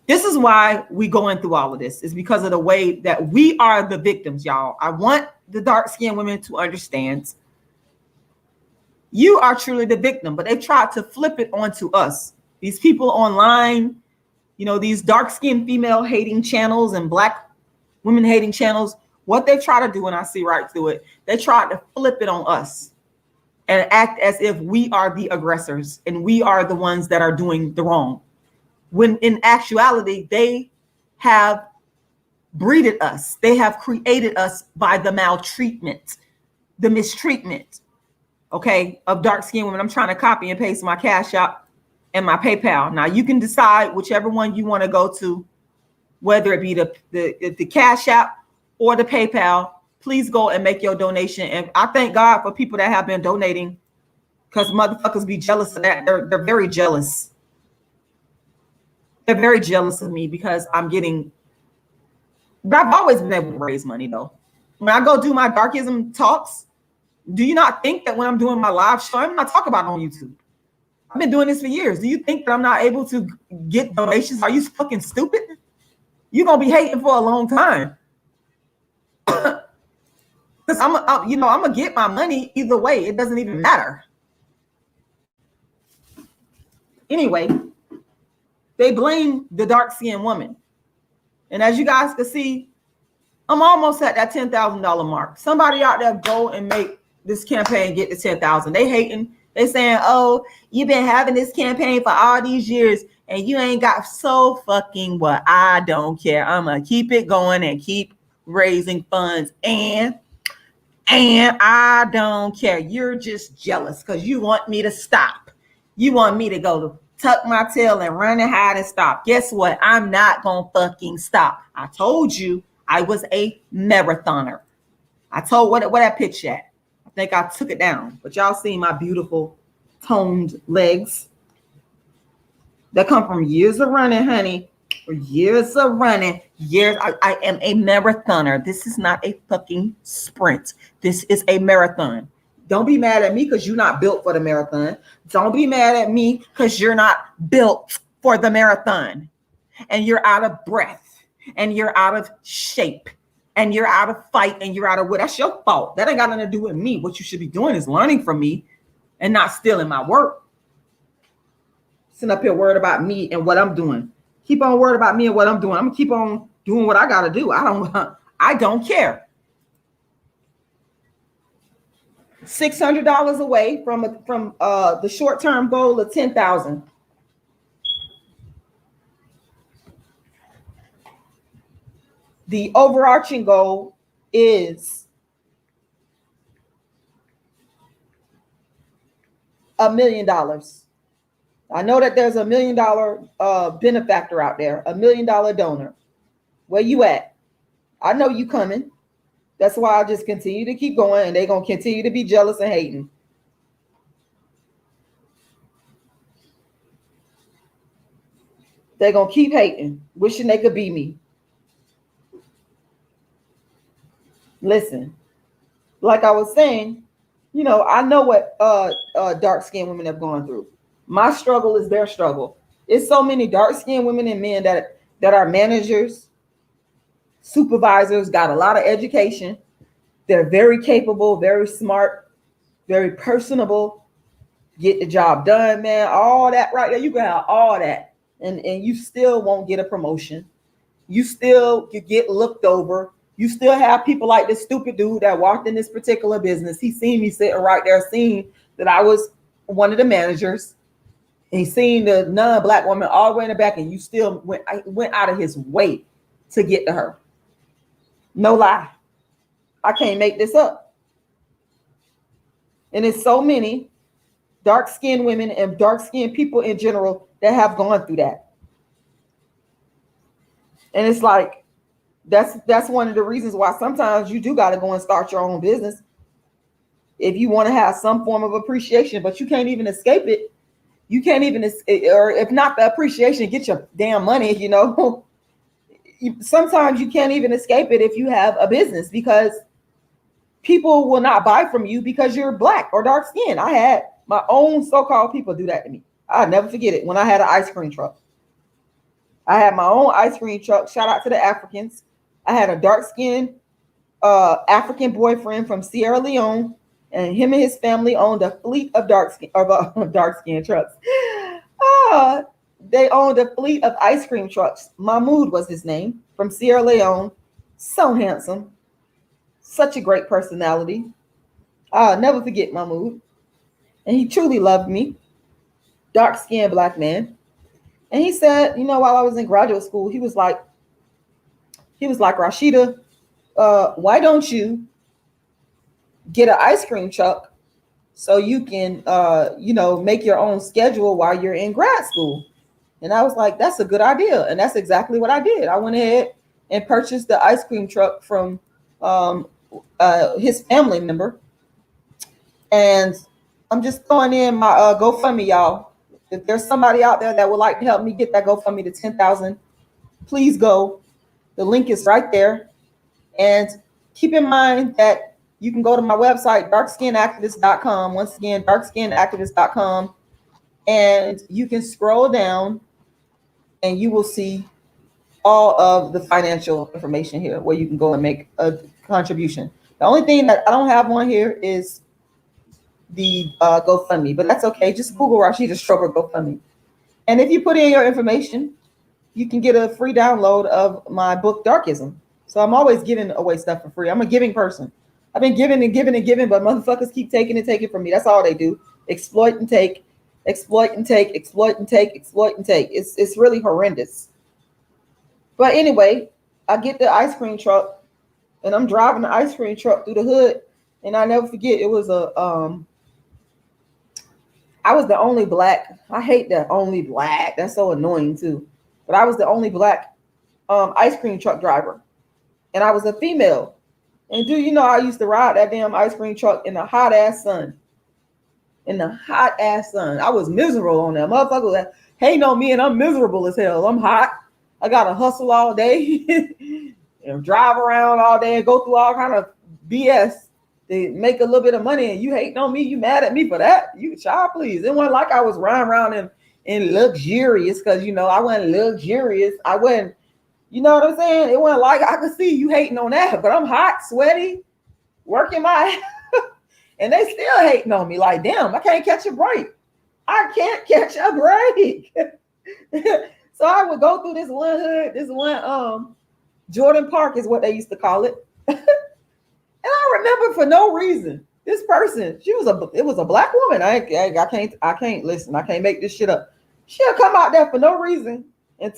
Speaker 1: This is why we going through all of this. It's because of the way that we are the victims, y'all. I want the dark-skinned women to understand you are truly the victim, but they've tried to flip it onto us. These people online, these dark-skinned female hating channels and black women hating channels, what they try to do, and I see right through it, they try to flip it on us and act as if we are the aggressors and we are the ones that are doing the wrong. When in actuality, they have breeded us. They have created us by the maltreatment, the mistreatment, okay, of dark-skinned women. I'm trying to copy and paste my Cash App and my PayPal. Now, you can decide whichever one you want to go to, whether it be the Cash App or the PayPal. Please go and make your donation. And I thank God for people that have been donating, because motherfuckers be jealous of that. They're very jealous. They're very jealous of me because I'm getting, but I've always been able to raise money though. When I go do my Darkism talks, do you not think that when I'm doing my live show, I'm not talking about it on YouTube? I've been doing this for years. Do you think that I'm not able to get donations? Are you fucking stupid? You're gonna be hating for a long time. Because I'm gonna get my money either way. It doesn't even matter. Anyway, they blame the dark-skinned woman. And as you guys can see, I'm almost at that $10,000 mark. Somebody out there go and make this campaign get to 10,000. They hating. They saying, oh, you've been having this campaign for all these years and you ain't got so fucking what? I don't care. I'm going to keep it going and keep raising funds. And I don't care. You're just jealous because you want me to stop. You want me to go tuck my tail and run and hide and stop. Guess what? I'm not going to fucking stop. I told you I was a marathoner. I told what that picture at. I think I took it down, but y'all see my beautiful toned legs that come from years of running, honey. Years of running. Years. I am a marathoner. This is not a fucking sprint. This is a marathon. Don't be mad at me because you're not built for the marathon. Don't be mad at me because you're not built for the marathon. And you're out of breath. And you're out of shape. And you're out of fight. And you're out of what? That's your fault. That ain't got nothing to do with me. What you should be doing is learning from me and not stealing my work. Sitting up here worried about me and what I'm doing. Keep on worried about me and what I'm doing. I'm going to keep on doing what I got to do. I don't care. $600 away from the short-term goal of 10,000. The overarching goal is $1 million. I know that there's $1 million benefactor out there, $1 million donor. Where you at? I know you coming. That's why I just continue to keep going, and they're going to continue to be jealous and hating. They're going to keep hating, wishing they could be me. Listen, like I was saying, I know what dark-skinned women have gone through. My struggle is their struggle. It's so many dark-skinned women and men that are managers, supervisors, got a lot of education. They're very capable, very smart, very personable, get the job done, man. All that right there, you can have all that. And you still won't get a promotion. You still get looked over. You still have people like this stupid dude that walked in this particular business. He seen me sitting right there, seen that I was one of the managers. He seen the non-black woman all the way in the back, and you still went out of his way to get to her. No lie. I can't make this up. And it's so many dark-skinned women and dark-skinned people in general that have gone through that. And it's like, that's one of the reasons why sometimes you do got to go and start your own business if you want to have some form of appreciation, but you can't even escape it. You can't even, or if not the appreciation, get your damn money, Sometimes you can't even escape it if you have a business, because people will not buy from you because you're black or dark skinned. I had my own so-called people do that to me. I'll never forget it. When I had an ice cream truck, I had my own ice cream truck. Shout out to the Africans. I had a dark skinned African boyfriend from Sierra Leone, and him and his family owned a fleet of dark skin trucks. They owned a fleet of ice cream trucks. Mahmoud was his name, from Sierra Leone. So handsome. Such a great personality. I'll never forget Mahmoud. And he truly loved me. Dark-skinned black man. And he said, while I was in graduate school, he was like, Rashida, why don't you get an ice cream truck so you can, make your own schedule while you're in grad school? And I was like, that's a good idea. And that's exactly what I did. I went ahead and purchased the ice cream truck from his family member. And I'm just throwing in my GoFundMe, y'all. If there's somebody out there that would like to help me get that GoFundMe to 10,000, please go. The link is right there. And Keep in mind that you can go to my website, darkskinnedactivist.com. Once again, darkskinnedactivist.com. And you can scroll down and you will see all of the financial information here where you can go and make a contribution. The only thing that I don't have on here is the GoFundMe, but that's okay. Just Google Rashida Strober GoFundMe. And if you put in your information, you can get a free download of my book, Darkism. So I'm always giving away stuff for free. I'm a giving person. I've been giving and giving and giving, but motherfuckers keep taking and taking from me. That's all they do. Exploit and take, exploit and take, exploit and take, exploit and take. It's really horrendous. But anyway, I get the ice cream truck and I'm driving the ice cream truck through the hood. And I never forget, it was I was the only black. I hate that only black. That's so annoying too. But I was the only black ice cream truck driver. And I was a female. And do you know I used to ride that damn ice cream truck in the hot ass sun. In the hot ass sun. I was miserable on that. Motherfucker was hating on me and I'm miserable as hell. I'm hot. I gotta hustle all day and drive around all day and go through all kind of BS to make a little bit of money. And you hating on me, you mad at me for that? You child, please. It wasn't like I was riding around in luxurious, because you know I wasn't luxurious. I wasn't, you know what I'm saying? It wasn't like I could see you hating on that, but I'm hot, sweaty, working my and they still hating on me. Like, damn, I can't catch a break. I can't catch a break. So I would go through this one hood, this one Jordan Park is what they used to call it. And I remember for no reason, this person, it was a black woman. I can't listen. I can't make this shit up. She'll come out there for no reason and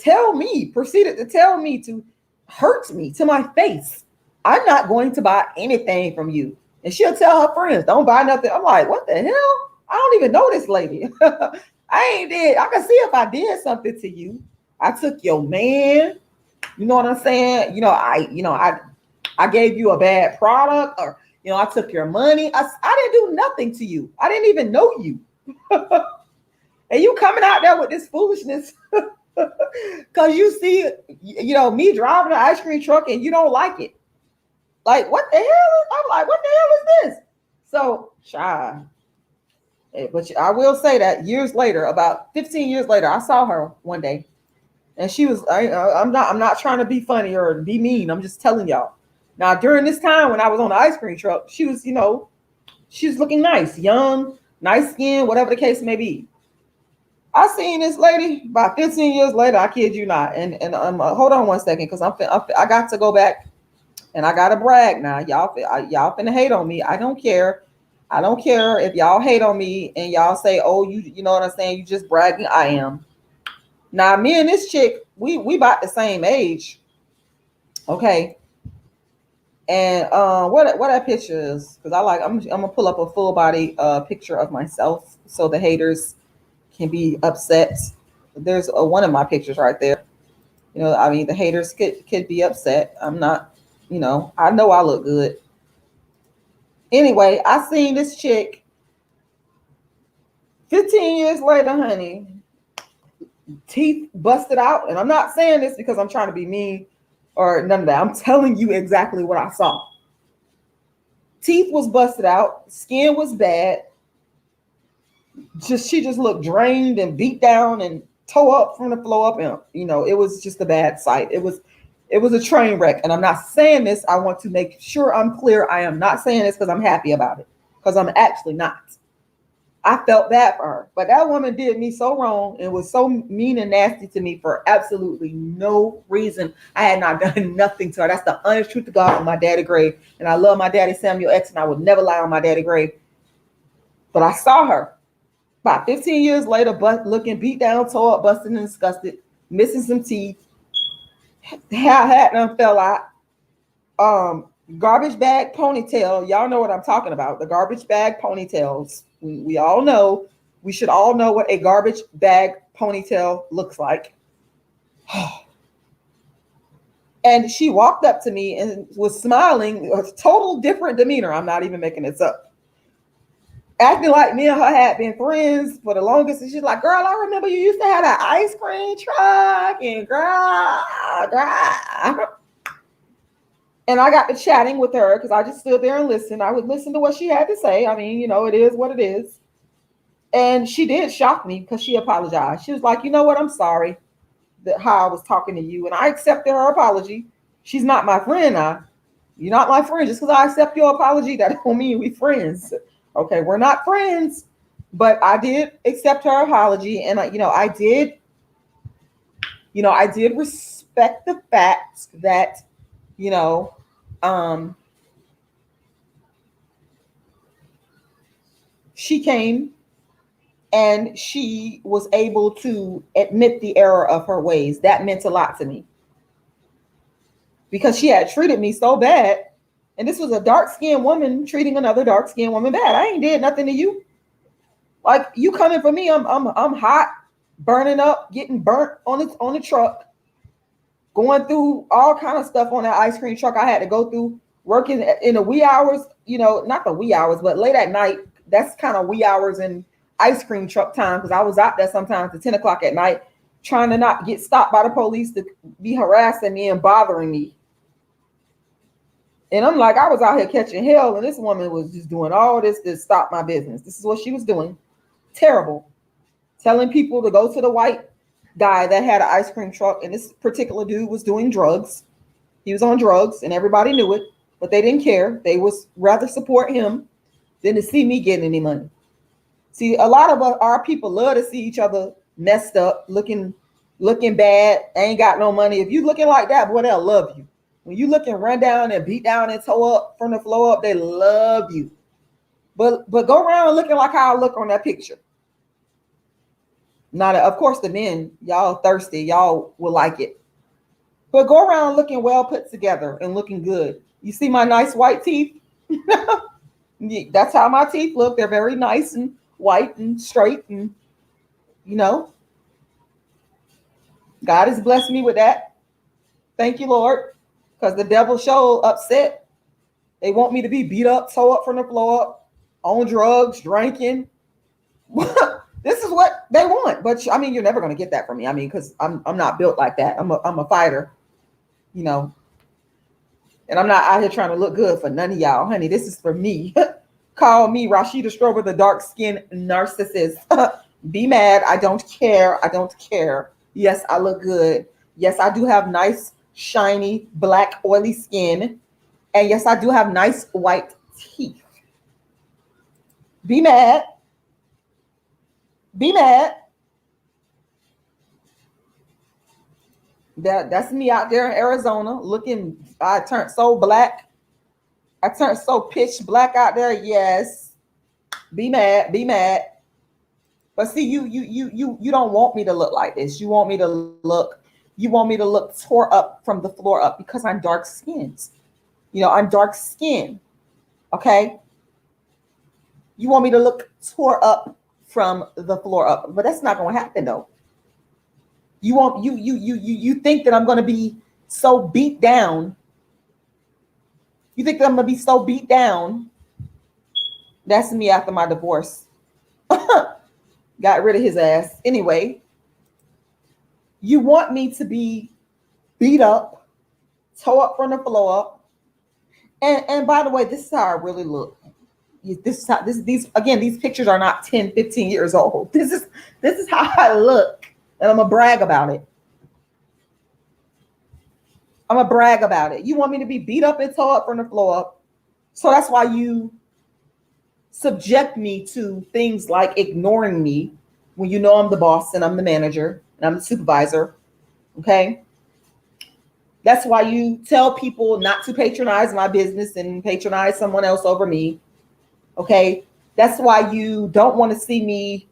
Speaker 1: proceeded to tell me to hurt me to my face. I'm not going to buy anything from you. And she'll tell her friends, don't buy nothing. I'm like, what the hell? I don't even know this lady. I can see if I did something to you. I took your man. You know what I'm saying? I gave you a bad product, or I took your money. I didn't do nothing to you. I didn't even know you. And you coming out there with this foolishness because you see, me driving an ice cream truck and you don't like it. Like, what the hell? I'm like, what the hell is this? So, shy. But I will say that years later, about 15 years later, I saw her one day, and she was. I'm not trying to be funny or be mean. I'm just telling y'all. Now, during this time when I was on the ice cream truck, she was, she was looking nice, young, nice skin, whatever the case may be. I seen this lady about 15 years later. I kid you not. And hold on one second, because I got to go back, and I gotta brag now. Y'all finna hate on me. I don't care. I don't care if y'all hate on me and y'all say, oh, you know what I'm saying? You just bragging. I am. Now, me and this chick, we about the same age. Okay. And what that picture is, because I'm gonna pull up a full body picture of myself so the haters can be upset. There's one of my pictures right there. The haters could be upset. I'm not, I know I look good. Anyway, I seen this chick 15 years later, honey, teeth busted out. And I'm not saying this because I'm trying to be mean or none of that. I'm telling you exactly what I saw. Teeth was busted out. Skin was bad. She just looked drained and beat down and tore up from the floor up. And, it was just a bad sight. It was a train wreck. And I'm not saying this. I want to make sure I'm clear. I am not saying this because I'm happy about it, because I'm actually not. I felt bad for her. But that woman did me so wrong and was so mean and nasty to me for absolutely no reason. I had not done nothing to her. That's the honest truth to God on my daddy grave. And I love my daddy Samuel X, and I would never lie on my daddy grave. But I saw her about 15 years later, looking beat down, tore up, busted and disgusted, missing some teeth. Hair hat done fell out. Garbage bag ponytail. Y'all know what I'm talking about. The garbage bag ponytails. We all know. We should all know what a garbage bag ponytail looks like. And she walked up to me and was smiling, a total different demeanor. I'm not even making this up. Acting like me and her had been friends for the longest. And she's like, girl, I remember you used to have that ice cream truck, and girl. And I got to chatting with her because I just stood there and listened. I would listen to what she had to say. I mean, it is what it is. And she did shock me because she apologized. She was like, you know what? I'm sorry that how I was talking to you. And I accepted her apology. She's not my friend now. You're not my friend. Just because I accept your apology, that don't mean we friends. Okay, we're not friends. But I did accept her apology. And I did respect the fact that, you know, she came and she was able to admit the error of her ways. That meant a lot to me because she had treated me so bad. And this was a dark-skinned woman treating another dark-skinned woman bad. I ain't did nothing to you. Like, you coming for me, I'm hot, burning up, getting burnt on the truck, going through all kind of stuff on that ice cream truck. I had to go through working in the wee hours, not the wee hours, but late at night. That's kind of wee hours in ice cream truck time because I was out there sometimes at 10 o'clock at night trying to not get stopped by the police to be harassing me and bothering me. And I'm like, I was out here catching hell, and this woman was just doing all this to stop my business. This is what she was doing. Terrible. Telling people to go to the white guy that had an ice cream truck, and this particular dude was doing drugs. He was on drugs, and everybody knew it, but they didn't care. They was rather support him than to see me getting any money. See, a lot of our people love to see each other messed up, looking bad, ain't got no money. If you looking like that, boy, they'll love you. When you looking run down and beat down and toe up from the floor up, they love you. But go around looking like how I look on that picture. Not, of course, the men, y'all thirsty, y'all will like it. But go around looking well put together and looking good. You see my nice white teeth? That's how my teeth look. They're very nice and white and straight, and God has blessed me with that. Thank you, Lord, because the devil showed upset. They want me to be beat up, toe up from the floor up, on drugs, drinking. This is what they want, but I mean, you're never going to get that from me. I mean, because I'm not built like that. I'm a fighter, and I'm not out here trying to look good for none of y'all, honey. This is for me. Call me Rashida Strober, the dark-skinned narcissist. Be mad. I don't care. I don't care. Yes, I look good. Yes, I do have nice, shiny, black, oily skin. And yes, I do have nice white teeth. Be mad. Be mad. That's me out there in Arizona looking. I turned so black. I turned so pitch black out there. Yes. Be mad. Be mad. But see, you don't want me to look like this. You want me to look tore up from the floor up because I'm dark skinned. I'm dark skinned. Okay. You want me to look tore up from the floor up, but that's not going to happen though. You think that I'm going to be so beat down. You think that I'm going to be so beat down. That's me after my divorce. Got rid of his ass. Anyway, you want me to be beat up, toe up from the floor up. And by the way, this is how I really look. These pictures are not 10, 15 years old. This is how I look. And I'm gonna brag about it. I'm gonna brag about it. You want me to be beat up and toe up from the floor up. So that's why you subject me to things like ignoring me when you know I'm the boss and I'm the manager and I'm the supervisor. Okay. That's why you tell people not to patronize my business and patronize someone else over me. Okay. That's why you don't want to see me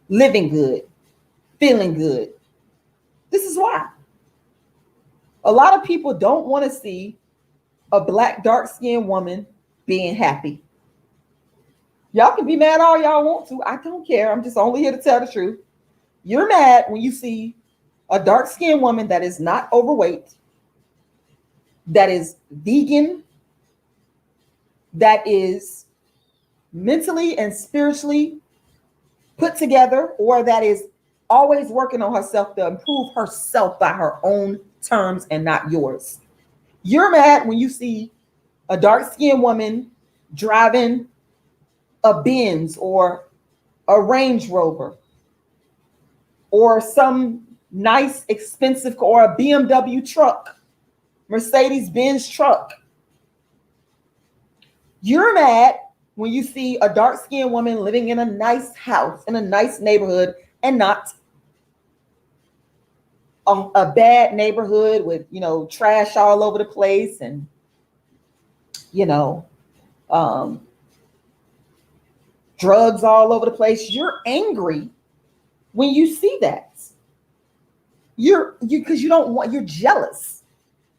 Speaker 1: living good, feeling good. This is why. A lot of people don't want to see a black, dark-skinned woman being happy. Y'all can be mad all y'all want to. I don't care. I'm just only here to tell the truth. You're mad when you see a dark-skinned woman that is not overweight, that is vegan, that is mentally and spiritually put together, or that is always working on herself to improve herself by her own terms and not yours. You're mad when you see a dark-skinned woman driving a Benz or a Range Rover or some nice, expensive, or a BMW truck, Mercedes-Benz truck. You're mad when you see a dark-skinned woman living in a nice house, in a nice neighborhood, and not a bad neighborhood with, trash all over the place and, drugs all over the place. You're angry when you see that. Because you're jealous.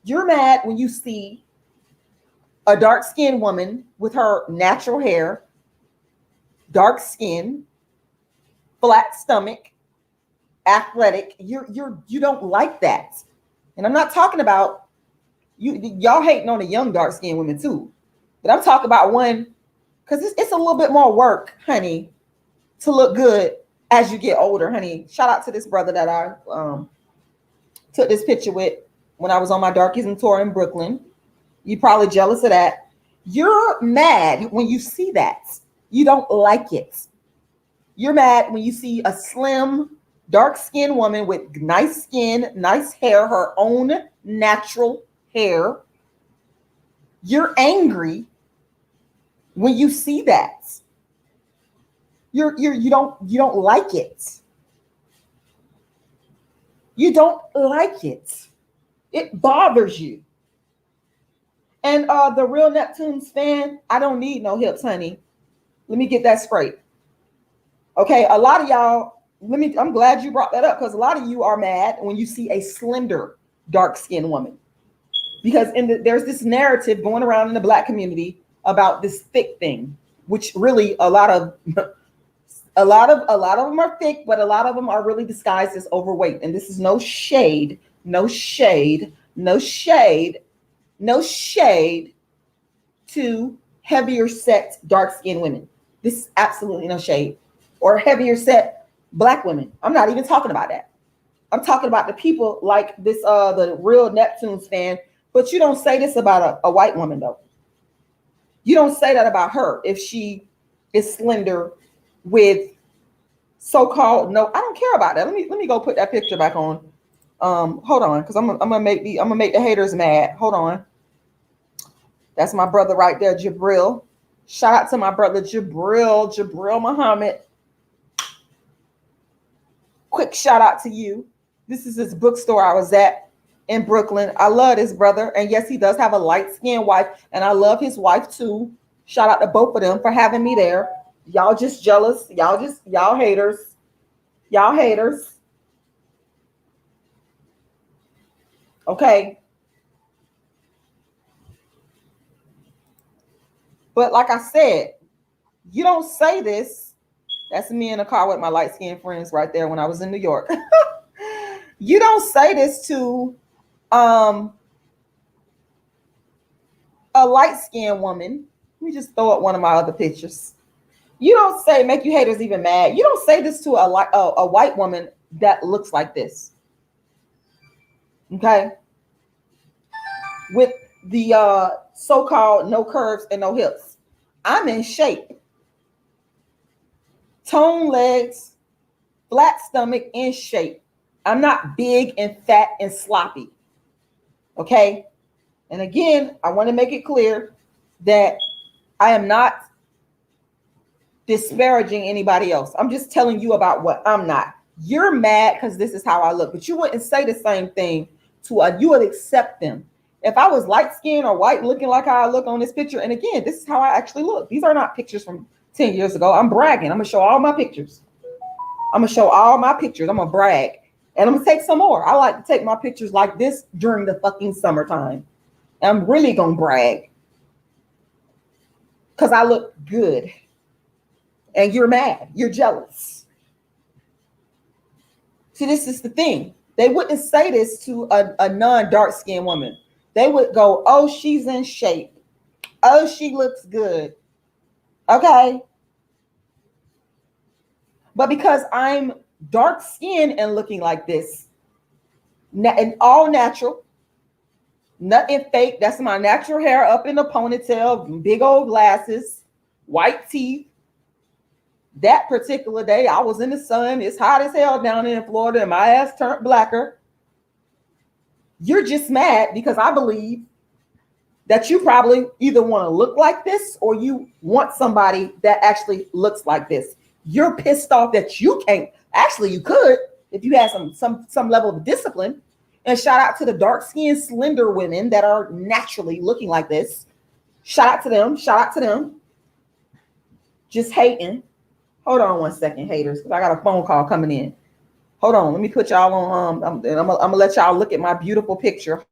Speaker 1: You're mad when you see a dark-skinned woman with her natural hair, dark skin, flat stomach, athletic. You don't like that. And I'm not talking about y'all hating on the young dark-skinned women too. But I'm talking about one, because it's a little bit more work, honey, to look good as you get older, honey. Shout out to this brother that I took this picture with when I was on my Darkism tour in Brooklyn. You're probably jealous of that. You're mad when you see that. You don't like it. You're mad when you see a slim, dark-skinned woman with nice skin, nice hair, her own natural hair. You're angry when you see that. You don't like it. You don't like it. It bothers you. And the real Neptunes fan, I don't need no hips, honey. Let me get that straight. Okay, a lot of y'all, I'm glad you brought that up, because a lot of you are mad when you see a slender, dark-skinned woman. Because there's this narrative going around in the Black community about this thick thing, which really a lot of them are thick, but a lot of them are really disguised as overweight. And this is no shade, no shade, no shade, no shade to heavier set dark-skinned women. This is absolutely no shade. Or heavier set Black women. I'm not even talking about that. I'm talking about the people like this, the real Neptunes fan. But you don't say this about a white woman, though. You don't say that about her if she is slender with so-called no. I don't care about that. Let me go put that picture back on. Hold on, because I'm gonna make the haters mad. Hold on. That's my brother right there, Jabril. Shout out to my brother Jabril Muhammad. Quick shout out to you. This is his bookstore I was at in Brooklyn. I love this brother. And yes, he does have a light-skinned wife. And I love his wife too. Shout out to both of them for having me there. Y'all just jealous. Y'all haters. Y'all haters. Okay. But like I said, you don't say this. That's me in the car with my light-skinned friends right there when I was in New York. You don't say this to a light-skinned woman. Let me just throw up one of my other pictures. You don't say, make you haters even mad. You don't say this to a white woman that looks like this. Okay? With the so-called no curves and no hips. I'm in shape. Toned legs, flat stomach, in shape. I'm not big and fat and sloppy. Okay? And again, I want to make it clear that I am not disparaging anybody else. I'm just telling you about what I'm not. You're mad because this is how I look, but you wouldn't say the same thing to you would accept them. If I was light skinned or white looking like how I look on this picture, and again, this is how I actually look. These are not pictures from 10 years ago. I'm bragging. I'm going to show all my pictures. I'm going to show all my pictures. I'm going to brag. And I'm going to take some more. I like to take my pictures like this during the fucking summertime. I'm really going to brag. Because I look good. And you're mad. You're jealous. See, this is the thing. They wouldn't say this to a non-dark skinned woman. They would go, oh, she's in shape. Oh, she looks good. Okay. But because I'm dark skinned and looking like this, and all natural, Nothing fake. That's my natural hair up in a ponytail, big old glasses, white teeth. That particular day, I was in the sun. It's hot as hell down in Florida, and my ass turned blacker. You're just mad because I believe that you probably either want to look like this or you want somebody that actually looks like this. You're pissed off that you can't. Actually, you could if you had some level of discipline. And shout out to the dark-skinned, slender women that are naturally looking like this. Shout out to them. Shout out to them. Just hating. Hold on one second, haters, because I got a phone call coming in. Hold on. Let me put y'all on. I'm gonna let y'all look at my beautiful picture.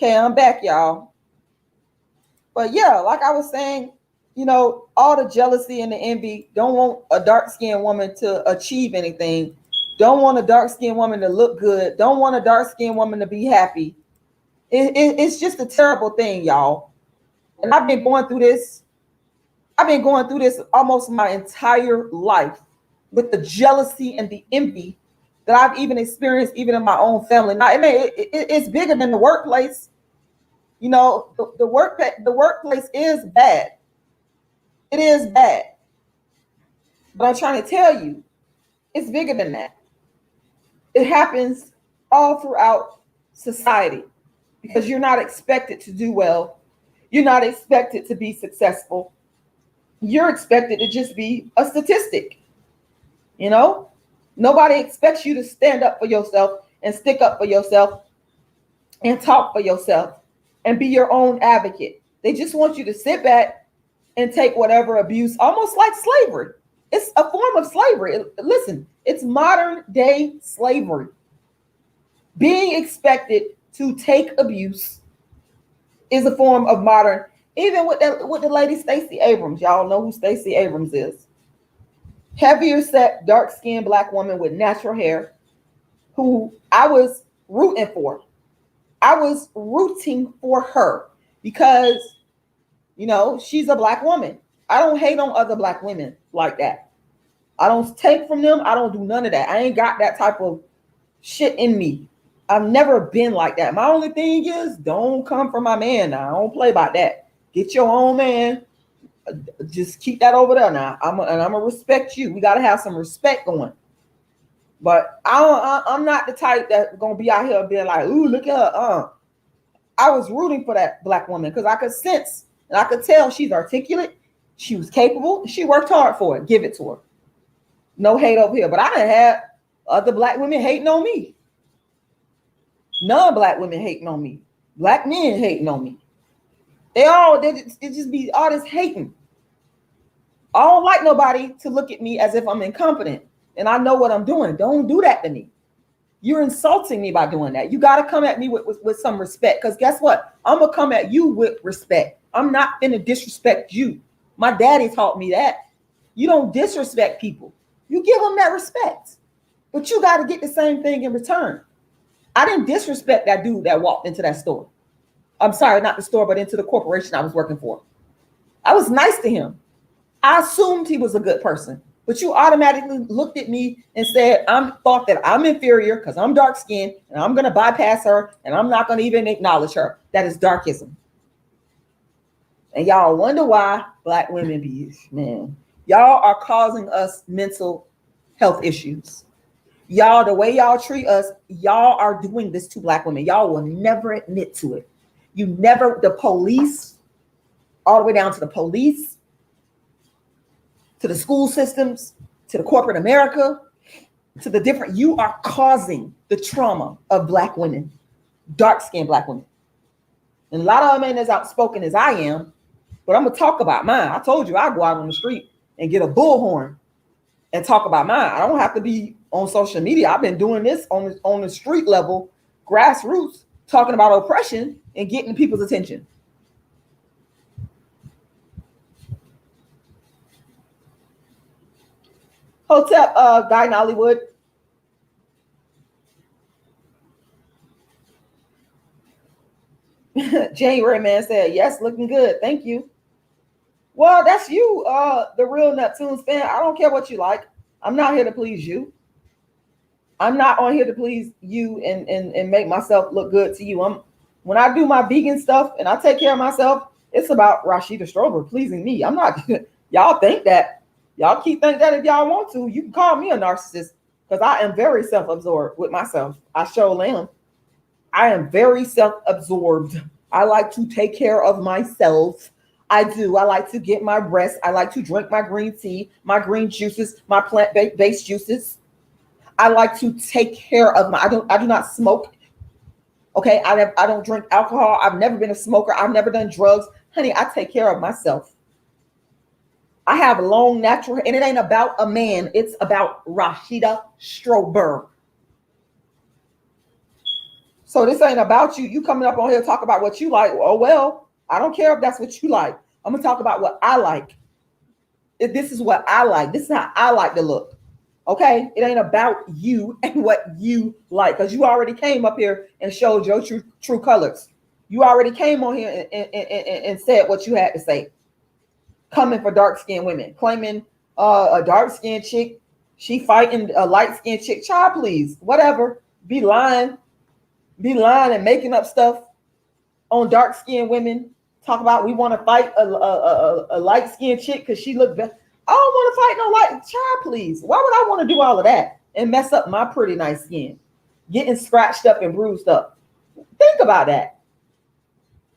Speaker 1: Okay, I'm back, y'all. But yeah, like I was saying, you know, all the jealousy and the envy, don't want a dark-skinned woman to achieve anything. Don't want a dark-skinned woman to look good. Don't want a dark-skinned woman to be happy. It's just a terrible thing, y'all. And I've been going through this. I've been going through this almost my entire life with the jealousy and the envy that I've even experienced, even in my own family. Now, it's bigger than the workplace. You know, the workplace is bad. It is bad. But I'm trying to tell you, it's bigger than that. It happens all throughout society because you're not expected to do well. You're not expected to be successful. You're expected to just be a statistic. You know, nobody expects you to stand up for yourself and stick up for yourself and talk for yourself and be your own advocate. They just want you to sit back and take whatever abuse, almost like slavery. It's a form of slavery. Listen, it's modern day slavery. Being expected to take abuse is a form of modern, even with the lady Stacey Abrams. Y'all know who Stacey Abrams is. Heavier set, dark-skinned black woman with natural hair who I was rooting for. I was rooting for her because, you know, she's a black woman. I don't hate on other black women like that. I don't take from them. I don't do none of that. I ain't got that type of shit in me. I've never been like that. My only thing is don't come for my man now. I don't play about that. Get your own man. Just keep that over there now. I'm gonna respect you. We gotta have some respect going. But I'm not the type that's gonna be out here being like, ooh, look at her. I was rooting for that black woman because I could sense and I could tell she's articulate. She was capable. She worked hard for it. Give it to her. No hate over here. But I done had other black women hating on me. Non-black women hating on me. Black men hating on me. It just be all this hating. I don't like nobody to look at me as if I'm incompetent and I know what I'm doing. Don't do that to me. You're insulting me by doing that. You got to come at me with some respect because guess what? I'm going to come at you with respect. I'm not going to disrespect you. My daddy taught me that. You don't disrespect people. You give them that respect, but you got to get the same thing in return. I didn't disrespect that dude that walked into that store. I'm sorry, not the store, but into the corporation I was working for. I was nice to him. I assumed he was a good person, but you automatically looked at me and said, thought that I'm inferior because I'm dark skinned and I'm going to bypass her and I'm not going to even acknowledge her. That is darkism. And y'all wonder why black women be, man, y'all are causing us mental health issues. Y'all, the way y'all treat us, y'all are doing this to black women. Y'all will never admit to it. You never, the police, all the way down to the police, to the school systems, to the corporate America, to the different, you are causing the trauma of black women, dark-skinned black women. And a lot of them ain't as outspoken as I am, but I'm going to talk about mine. I told you I go out on the street and get a bullhorn and talk about mine. I don't have to be on social media. I've been doing this on the street level, grassroots, talking about oppression and getting people's attention. Hotep, guy in Hollywood. January man said, yes, looking good. Thank you. Well, that's you, the real Neptunes fan. I don't care what you like. I'm not here to please you. I'm not on here to please you and make myself look good to you. When I do my vegan stuff and I take care of myself, it's about Rashida Strober pleasing me. I'm not, y'all think that. Y'all keep thinking that if y'all want to. You can call me a narcissist because I am very self-absorbed with myself. I sure am. I am very self-absorbed. I like to take care of myself. I do. I like to get my rest. I like to drink my green tea, my green juices, my plant-based juices. I like to take care of I do not smoke. Okay. I don't drink alcohol. I've never been a smoker. I've never done drugs. Honey, I take care of myself. I have long natural hair, and it ain't about a man. It's about Rashida Strober. So this ain't about you. You coming up on here to talk about what you like. Oh, well, I don't care if that's what you like. I'm going to talk about what I like. If this is what I like. This is how I like to look. Okay? It ain't about you and what you like, because you already came up here and showed your true colors. You already came on here and said what you had to say. Coming for dark-skinned women. Claiming a dark-skinned chick. She fighting a light-skinned chick. Child, please. Whatever. Be lying and making up stuff on dark-skinned women. Talk about we want to fight a light-skinned chick because she looked better. I don't want to fight no light child, please. Why would I want to do all of that and mess up my pretty nice skin, getting scratched up and bruised up? Think about that.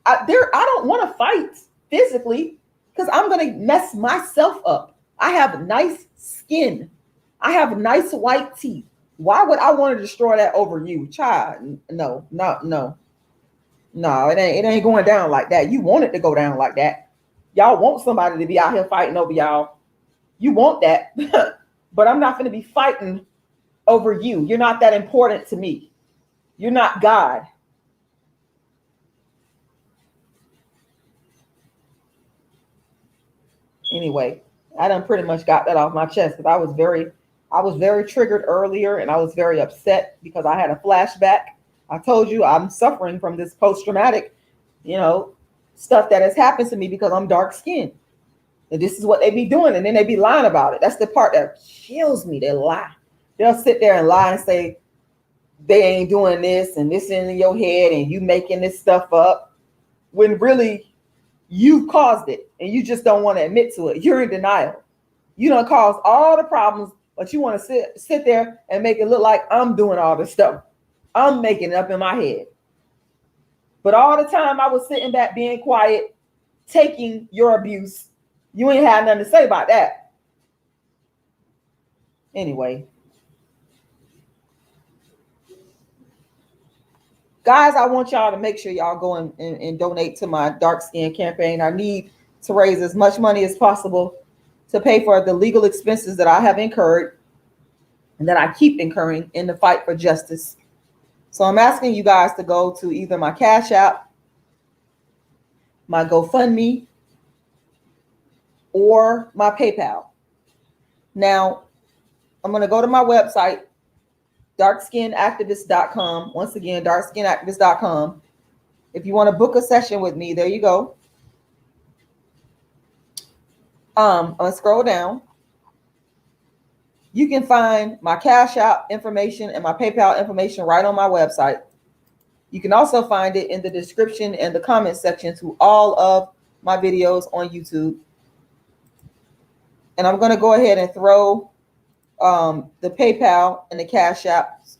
Speaker 1: I don't want to fight physically because I'm going to mess myself up. I have nice skin. I have nice white teeth. Why would I want to destroy that over you, child? No. It ain't going down like that. You want it to go down like that. Y'all want somebody to be out here fighting over y'all. You want that, but I'm not going to be fighting over you. You're not that important to me. You're not God. Anyway, I done pretty much got that off my chest because I was very triggered earlier, and I was very upset because I had a flashback. I told you I'm suffering from this post-traumatic, stuff that has happened to me because I'm dark-skinned. And this is what they be doing, and then they be lying about it. That's the part that kills me. They lie. They'll sit there and lie and say they ain't doing this and this in your head and you making this stuff up when really you caused it and you just don't want to admit to it. You're in denial. You done caused all the problems, but you want to sit there and make it look like I'm doing all this stuff. I'm making it up in my head. But all the time I was sitting back being quiet, taking your abuse. You ain't had nothing to say about that. Anyway. Guys, I want y'all to make sure y'all go and donate to my dark skin campaign. I need to raise as much money as possible to pay for the legal expenses that I have incurred and that I keep incurring in the fight for justice. So I'm asking you guys to go to either my Cash App, my GoFundMe, or my PayPal. Now, I'm going to go to my website, darkskinnedactivist.com. Once again, darkskinnedactivist.com. If you want to book a session with me, there you go. I'm going to scroll down. You can find my Cash App information and my PayPal information right on my website. You can also find it in the description and the comment section to all of my videos on YouTube. And I'm going to go ahead and throw the PayPal and the Cash Apps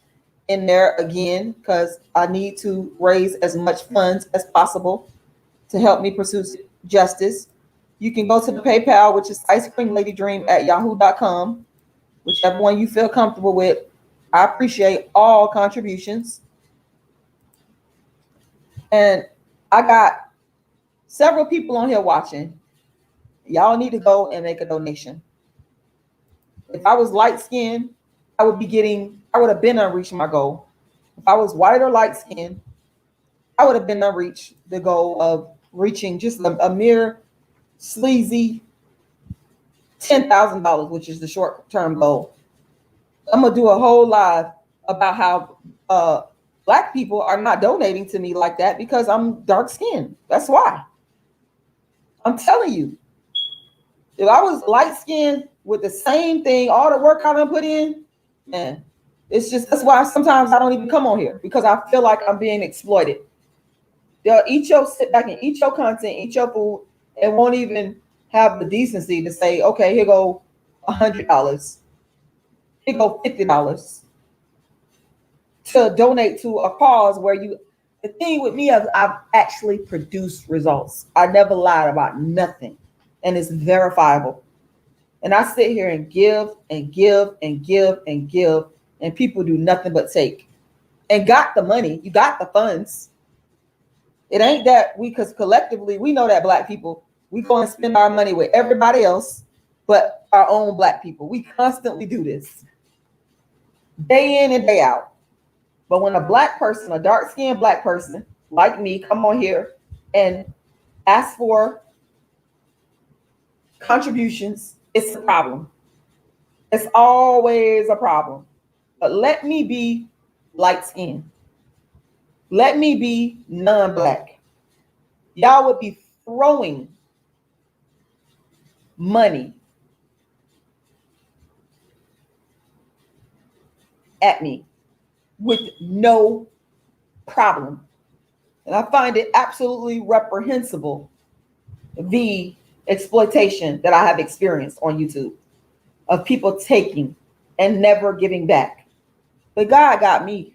Speaker 1: in there again because I need to raise as much funds as possible to help me pursue justice. You can go to the PayPal, which is icecreamladydream@yahoo.com, whichever one you feel comfortable with. I appreciate all contributions. And I got several people on here watching. Y'all need to go and make a donation. If I was light skinned, I would have been unreached my goal. If I was white or light skinned, I would have been unreached the goal of reaching just a mere sleazy $10,000, which is the short-term goal. I'm going to do a whole live about how Black people are not donating to me like that because I'm dark skinned. That's why. I'm telling you. If I was light skinned with the same thing, all the work I done put in, man, it's just, that's why sometimes I don't even come on here because I feel like I'm being exploited. They'll sit back and eat your content, eat your food, and won't even have the decency to say, okay, here go $100. Here go $50 to donate to a cause where the thing with me is I've actually produced results. I never lied about nothing. And it's verifiable. And I sit here and give and give and give and give, and people do nothing but take. And got the money, you got the funds. It ain't that because collectively we know that Black people, we go and spend our money with everybody else but our own Black people. We constantly do this. Day in and day out. But when a black person, a dark-skinned black person like me, come on here and ask for contributions, it's a problem. It's always a problem. But let me be light skinned. Let me be non-black. Y'all would be throwing money at me with no problem. And I find it absolutely reprehensible, the exploitation that I have experienced on YouTube of people taking and never giving back. But God got me.